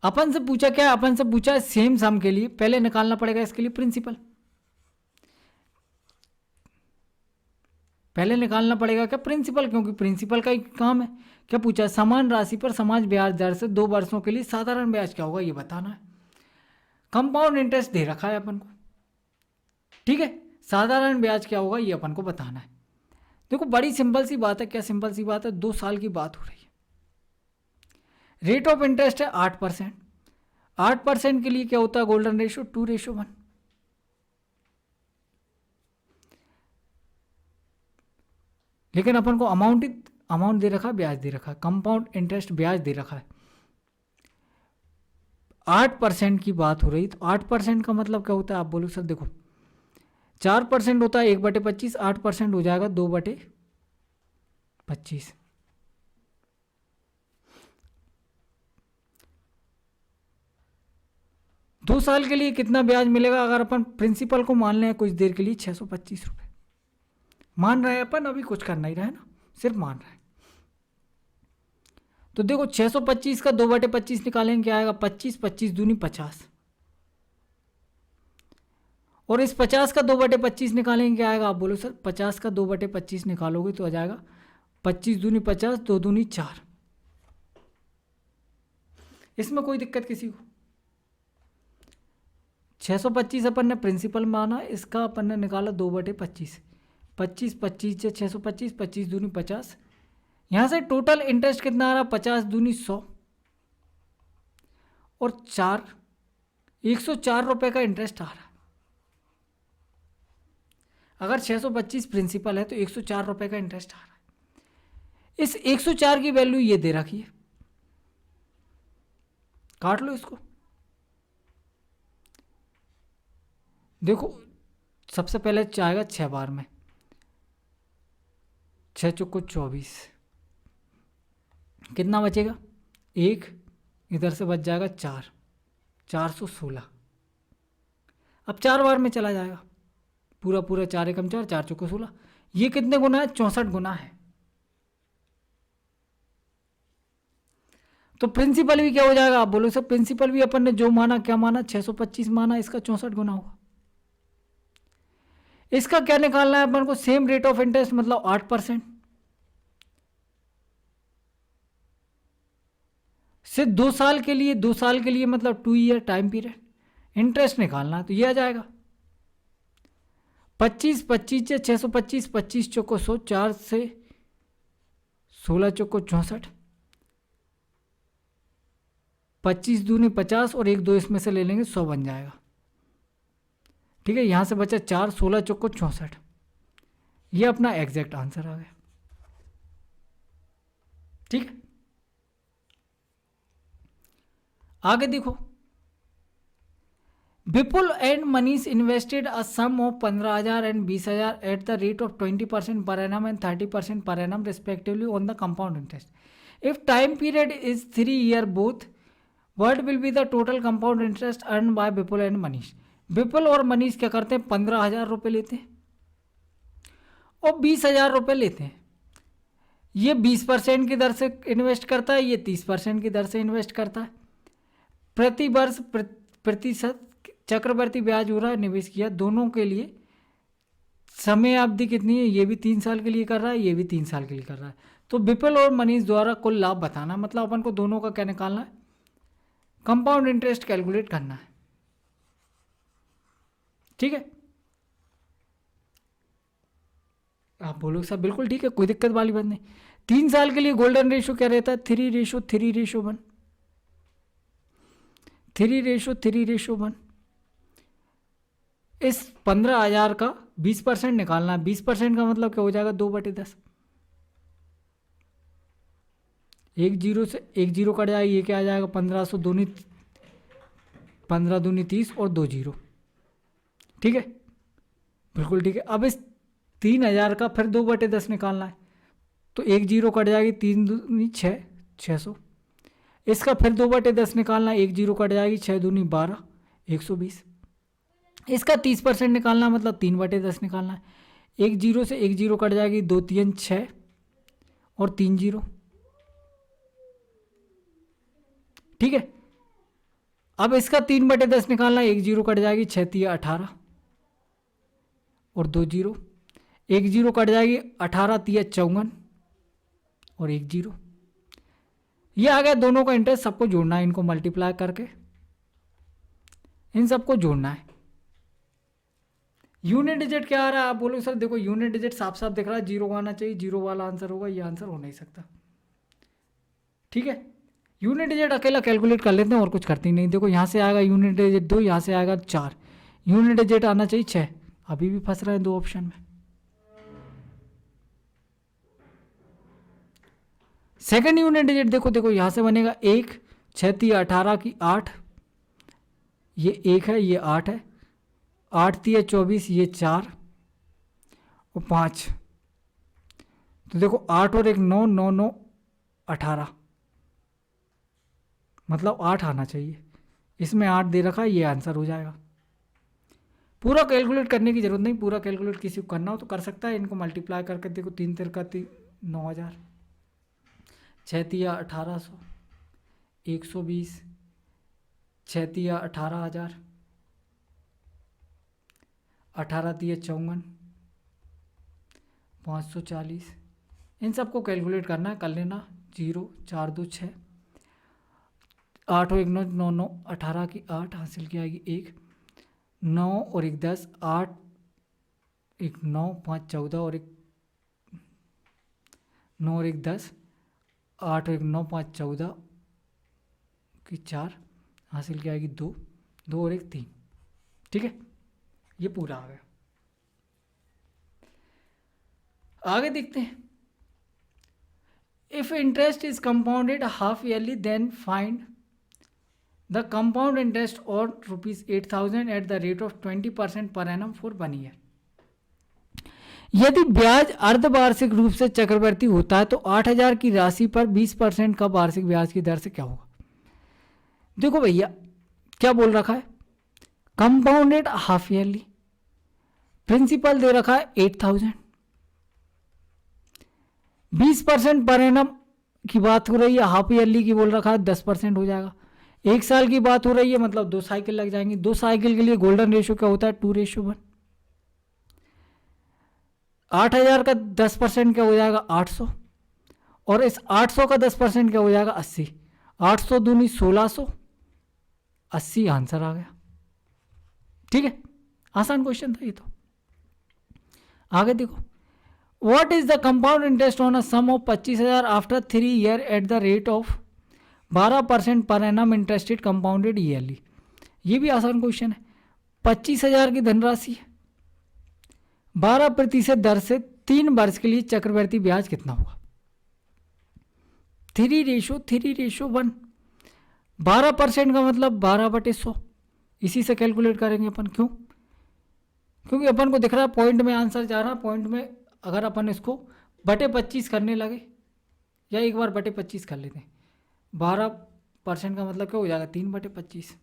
अपन से पूछा क्या, अपन से पूछा है सेम सम के लिए पहले निकालना पड़ेगा इसके लिए प्रिंसिपल, पहले निकालना पड़ेगा क्या प्रिंसिपल, क्योंकि प्रिंसिपल का ही काम है। क्या पूछा है, समान राशि पर समान ब्याज दर से 2 वर्षों के लिए साधारण ब्याज क्या होगा ये बताना है। कंपाउंड इंटरेस्ट दे रखा है अपन को, ठीक है, साधारण ब्याज क्या होगा ये अपन को बताना है। देखो बड़ी सिंपल सी बात है, क्या सिंपल सी बात है, 2 साल की बात हो रही है। रेट ऑफ इंटरेस्ट है 8%, 8% के लिए क्या होता है गोल्डन रेशियो 2:1। लेकिन अपन को अमाउंट दे रखा है, ब्याज दे रखा है, कंपाउंड इंटरेस्ट ब्याज दे रखा है। 8% की बात हो रही, तो 8% का मतलब क्या होता है आप बोलो सर, देखो 4% होता है 1/25, 8% हो जाएगा 2/25। दो साल के लिए कितना ब्याज मिलेगा, अगर अपन प्रिंसिपल को मान लें कुछ देर के लिए 625 रुपये मान रहे हैं अपन, अभी कुछ करना ही रहा है ना, सिर्फ मान रहे हैं। तो देखो 625 का 2/25 निकालेंगे क्या आएगा 25, 25 दूनी 50, और इस 50 का 2/25 निकालेंगे, क्या आएगा? आप बोलो सर 50 का 2/25 निकालोगे तो आ जाएगा 25 दूनी 50, 2 दूनी 4। इसमें कोई दिक्कत किसी को? 625 अपन ने प्रिंसिपल माना, इसका अपन ने निकाला 2/25, 25 25 से 625, 25 दूनी 50। यहाँ से टोटल इंटरेस्ट कितना आ रहा? 50 दूनी 100 और 4, 104 रुपये का इंटरेस्ट आ रहा है। अगर 625 प्रिंसिपल है तो 104 रुपये का इंटरेस्ट आ रहा है। इस 104 की वैल्यू ये दे रखी है, काट लो इसको। देखो सबसे पहले आएगा 6 बार में, 6 चौको 24, कितना बचेगा? 1, इधर से बच जाएगा 4, 416। अब 4 बार में चला जाएगा, पूरा पूरा 4 एकम 4, 4 चौको 16। ये कितने गुना है? 64 गुना है। तो प्रिंसिपल भी क्या हो जाएगा? आप बोलो सर प्रिंसिपल भी अपन ने जो माना, क्या माना? 625 माना, इसका 64 गुना होगा। इसका क्या निकालना है अपन को? सेम रेट ऑफ इंटरेस्ट, मतलब 8% से 2 साल के लिए, 2 साल के लिए मतलब 2 ईयर टाइम पीरियड इंटरेस्ट निकालना है। तो ये आ जाएगा 25 25 से 625, 25 चौको 100, 4 से 16 चौको 64, 25 दूनी 50 और 1 2 इसमें से ले लेंगे, 100 बन जाएगा। ठीक है, यहां से बचा 4, 16 चौको 64। ये अपना एग्जैक्ट आंसर आ गया। ठीक है, आगे देखो। Vipul and Manish invested a sum of 15,000 and 20,000 at the rate of 20% per annum and 30% per annum respectively on the compound interest. If time period is 3 year both, what will be the total compound interest earn by Vipul and Manish? Vipul और मनीष क्या करते हैं? 15,000 रुपये लेते हैं और 20,000 रुपये लेते हैं। ये 20% की दर से इन्वेस्ट करता है, ये 30% की दर से इन्वेस्ट करता है। प्रति वर्ष प्रतिशत चक्रवर्ती ब्याज हो रहा है निवेश किया, दोनों के लिए समय अवधि कितनी है? ये भी 3 साल के लिए कर रहा है, ये भी 3 साल के लिए कर रहा है। तो विपुल और मनीष द्वारा कुल लाभ बताना, मतलब अपन को दोनों का क्या निकालना है? कंपाउंड इंटरेस्ट कैलकुलेट करना है। ठीक है, आप बोलोगे सर बिल्कुल ठीक है, कोई दिक्कत वाली बात नहीं। 3 साल के लिए गोल्डन रेशो क्या रहता है? 3:3:1, 3:3:1। इस 15,000 का 20% निकालना है। 20% का मतलब क्या हो जाएगा? 2/10। 1 जीरो से 1 जीरो कट जाएगा, ये क्या आ जाएगा? 1500 दूनी 15 दूनी 30 और 2 जीरो। ठीक है, बिल्कुल ठीक है। अब इस 3,000 का फिर 2/10 निकालना है, तो 1 जीरो कट जाएगी, 3 दूनी 6, 600। इसका फिर 2/10 निकालना है, 1 जीरो कट जाएगी, 6 दूनी 12, 120। इसका 30% निकालना मतलब 3/10 निकालना है। 1 जीरो से 1 जीरो कट जाएगी, 2 3 6 और 3 जीरो। ठीक है, अब इसका 3/10 निकालना है, 1 जीरो कट जाएगी, 6 3 18 और 2 जीरो। 1 जीरो कट जाएगी, 18 3 54 और 1 जीरो। ये आ गया दोनों का इंटरेस्ट। सबको जोड़ना है, इनको मल्टीप्लाई करके इन सबको जोड़ना है। यूनिट डिजिट क्या आ रहा है? आप बोलो सर देखो यूनिट डिजिट साफ साफ दिख रहा है, 0 आना चाहिए, 0 वाला आंसर होगा, ये आंसर हो नहीं सकता। ठीक है, यूनिट डिजिट अकेला कैलकुलेट कर लेते हैं और कुछ करती नहीं। देखो यहाँ से आएगा यूनिट डिजिट 2, यहाँ से आएगा 4, यूनिट डिजिट आना चाहिए 6। अभी भी फंस रहे हैं 2 ऑप्शन में। सेकंड यूनिट डिजिट देखो, देखो यहाँ से बनेगा 1, 6 3 18 की 8, ये 1 है, ये 8 है, 8 3 24, ये 4 और 5। तो देखो 8 और 1 9, 9 9 18, मतलब 8 आना चाहिए। इसमें 8 दे रखा है, ये आंसर हो जाएगा। पूरा कैलकुलेट करने की जरूरत नहीं, पूरा कैलकुलेट किसी को करना हो तो कर सकता है। इनको मल्टीप्लाई करके देखो, 3 3 का 9,000, 6 3 1800, 120, 6 3 18,000, 18 तिया 54, 540। इन सबको कैलकुलेट करना है, कर लेना। 0 4 2 6, 8 और 1 9 9 9, 18 की 8 हासिल की आएगी 1, 9 और 1 10, 8 1 9 5 14 और 1 9 और 1 10, 8 और 1 9 5 14 की 4 हासिल की आएगी 2, 2 और 1 3। ठीक है, ये पूरा आ गया। आगे देखते हैं। If interest is compounded half yearly then find the compound interest और ₹8,000 eight the rate of 20% per annum for 1 year. यदि ब्याज अर्धवार्षिक रूप से चक्रवर्ती होता है तो 8,000 की राशि पर 20% का वार्षिक ब्याज की दर से क्या होगा? देखो भैया क्या बोल रखा है, कंपाउंडेड हाफ ईयरली, प्रिंसिपल दे रखा है 8,000, 20% पर एनम की बात हो रही है, हाफ ईयरली की बोल रखा है 10% हो जाएगा। 1 साल की बात हो रही है, मतलब 2 साइकिल लग जाएंगी। 2 साइकिल के लिए गोल्डन रेशियो क्या होता है? 2:1। 8,000 का 10% क्या हो जाएगा? 800, और इस 800 का 10% क्या हो जाएगा? 80। 800 दूनी 1600, 80 आंसर आ गया। ठीक है, आसान क्वेश्चन था ये तो। आगे देखो, what is the compound interest on a sum of 25,000 after 3 year at the rate of 12% per annum interested compounded yearly. ये भी आसान क्वेश्चन है। 25,000 की धनराशि है, 12% दर से 3 वर्ष के लिए चक्रवर्ती ब्याज कितना होगा? 3:1। 12% का मतलब 12/100, इसी से कैलकुलेट करेंगे अपन। क्यों? क्योंकि अपन को दिख रहा है पॉइंट में आंसर जा रहा है। पॉइंट में अगर अपन इसको बटे 25 करने लगे, या एक बार बटे 25 कर लेते हैं, 12% का मतलब क्या हो जाएगा? 3/25।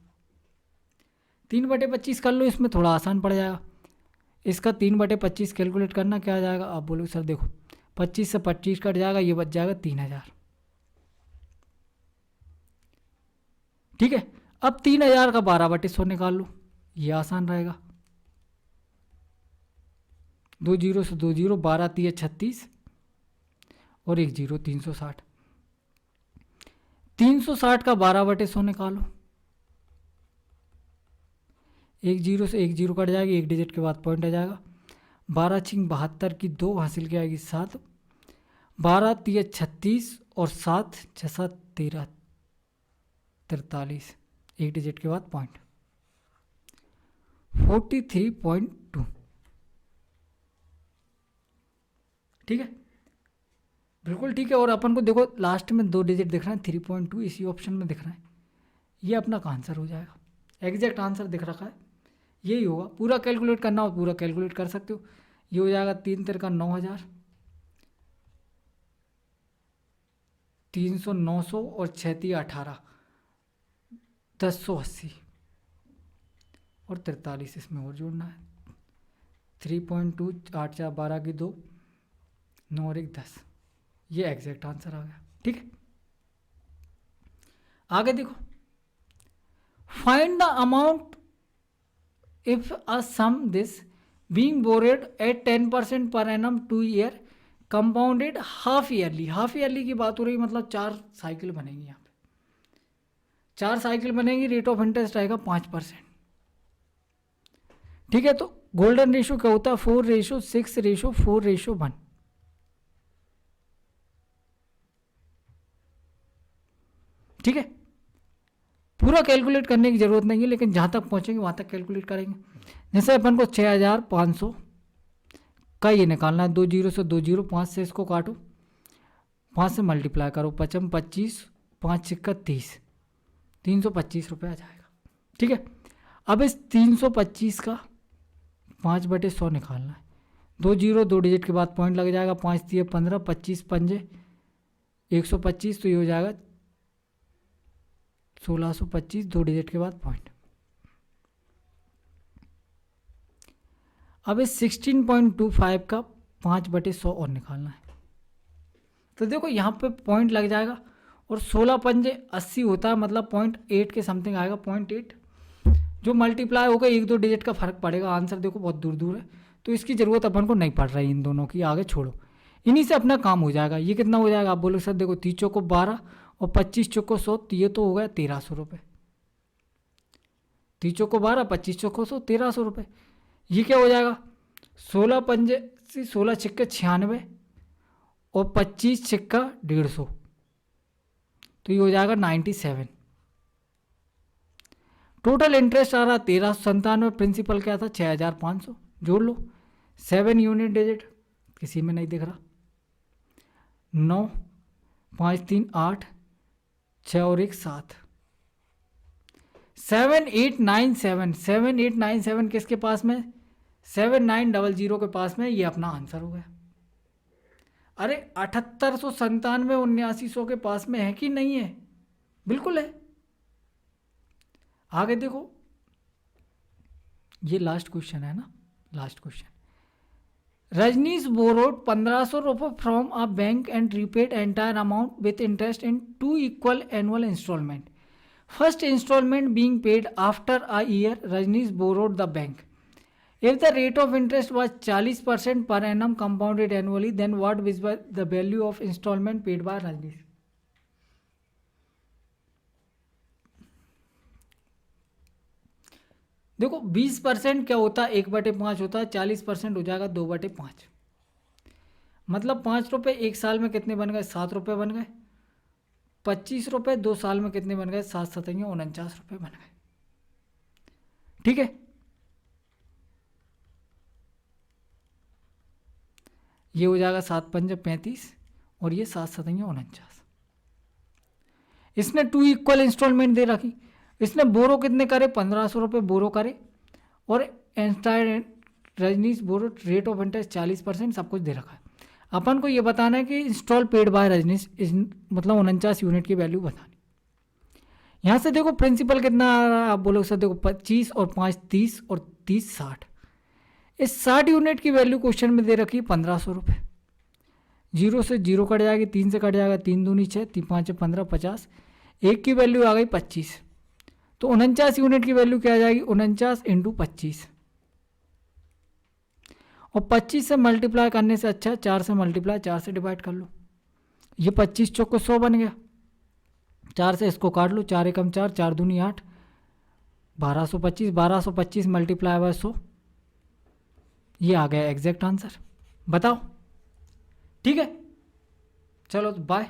3/25 कर लो, इसमें थोड़ा आसान पड़ जाएगा। इसका 3/25 कैलकुलेट करना क्या आ जाएगा? आप बोलो सर देखो 25 से 25 कट जाएगा, ये बच जाएगा 3,000। ठीक है, अब 3,000 का 12/100 निकाल लो, ये आसान रहेगा। 2 जीरो से 2 जीरो, 12 3 36 और 1 जीरो 360। 360 का 12/100 निकालो, 1 जीरो से 1 जीरो कट जाएगी, 1 डिजिट के बाद पॉइंट आ जाएगा। 12 छिंग 72 की 2 हासिल की आएगी 7, 12 3 36 और 7 6 7 13 43, 1 डिजिट के बाद पॉइंट, 43.2। ठीक है, बिल्कुल ठीक है। और अपन को देखो लास्ट में 2 डिजिट दिख रहा है, 3.2 इसी ऑप्शन में दिख रहा है। ये अपना का आंसर हो जाएगा, एग्जैक्ट आंसर दिख रखा है, यही होगा। पूरा कैलकुलेट करना हो पूरा कैलकुलेट कर सकते हो। ये हो जाएगा 3 तिरका 9,000, 300 900 और 6 तिया 18, 1080 और 43 इसमें और जोड़ना है। 3.2 8 4 12 की 2, 9 और 1 10, ये एग्जैक्ट आंसर आ गया। ठीक है, आगे देखो, find the amount if a sum this being borrowed at 10% per annum 2 year compounded half yearly। Half yearly की बात हो रही, मतलब 4 साइकिल बनेगी। यहाँ पे 4 साइकिल बनेगी, रेट ऑफ इंटरेस्ट आएगा 5%। ठीक है, तो गोल्डन रेशियो क्या होता है? 4:6:4:1। ठीक है, पूरा कैलकुलेट करने की जरूरत नहीं है, लेकिन जहाँ तक पहुँचेंगे वहाँ तक कैलकुलेट करेंगे। जैसे अपन को 6,500 का ये निकालना है, 2 जीरो से 2 जीरो, 5 से इसको काटो, 5 से मल्टीप्लाई करो, 55 25, 5 सिक्का 30, 325 रुपये आ जाएगा। ठीक है, अब इस 325 का 5/100 निकालना है। 2 जीरो 2 डिजिट के बाद पॉइंट लग जाएगा, 5 3 15, 25 पंजे 125, तो ये हो जाएगा 1625, 2 डिजिट के बाद पॉइंट। अब इस 16.25 का 5/100 और निकालना है। तो देखो यहाँ पे पॉइंट लग जाएगा, और 16 पंजे 80 होता है, मतलब 0.8 के समथिंग आएगा, 0.8, जो मल्टीप्लाई होगा 1-2 डिजिट का फर्क पड़ेगा, आंसर देखो बहुत दूर दूर है, तो इसकी ज़रूरत अपन को नहीं पड़ रही इन दोनों की, आगे छोड़ो, इन्हीं से अपना काम हो जाएगा। ये कितना हो जाएगा, आप बोलो सर देखो 30 चौको 12 और 25 चौको 100, तो ये तो हो गया 1300 रुपये। 30 चौको 12, 25 चौको 100, 1300 रुपये। ये क्या हो जाएगा, 16 पंजे 16 छिक्के 96 और 25 छिक्का 150, तो ये हो जाएगा 97। टोटल इंटरेस्ट आ रहा 1397, प्रिंसिपल क्या था 6500, जोड़ लो 7 यूनिट डिजिट, किसी में नहीं दिख रहा, 9 5 3 8 6 और 1 7, 7897 किसके पास में, 7900 के पास में, ये अपना आंसर हो गया। अरे 7897 7900 के पास में है कि नहीं है, बिल्कुल है। आगे देखो, ये लास्ट क्वेश्चन है ना, लास्ट क्वेश्चन। रजनीश बोरोड 1500 रुपये from a bank and repaid entire amount with interest in 2 equal annual instalment. First instalment being paid after a year, Rajnish borrowed the bank. If the rate of interest was 40% per annum compounded annually, then what was the value of installment paid by Rajneesh? देखो 20% क्या होता है, 1/5 होता है, 40% हो जाएगा 2/5, मतलब 5 रुपये 1 साल में कितने बन गए, 7 रुपये बन गए। 25 रुपये 2 साल में कितने बन गए, 7 7 49 रुपये बन गए। ठीक है, ये हो जाएगा 7 पंजे 35 और ये 7 7 49। इसने 2 इक्वल इंस्टॉलमेंट दे रखी, इसने बोरो कितने करे, 1500 रुपये बोरो करे, और entire Rajnish borrow rate of interest 40%, सब कुछ दे रखा है। अपन को ये बताना है कि इंस्टॉल पेड बाय रजनीश मतलब 49 यूनिट की वैल्यू बतानी। यहाँ से देखो प्रिंसिपल कितना आ रहा है, आप बोलोगे सर देखो 25 और 5 30 और 30 60, इस 60 यूनिट की वैल्यू क्वेश्चन में दे रखी 1500 रुपये। 0 से 0 कट जाएगी, 3 से कट जाएगा, 3 दूनी 6, 3 5 15 50, 1 की वैल्यू आ गई 25, तो 49 यूनिट की वैल्यू क्या आ जाएगी, 49 × 25, और 25 से मल्टीप्लाई करने से अच्छा 4 से मल्टीप्लाई 4 से डिवाइड कर लो। ये 25 चौको 100 बन गया, 4 से इसको काट लो, 4 एकम 4, 4 दूनी 8, 1225, 1225 मल्टीप्लाई बाय 100, ये आ गया एग्जैक्ट आंसर। बताओ, ठीक है, चलो बाय।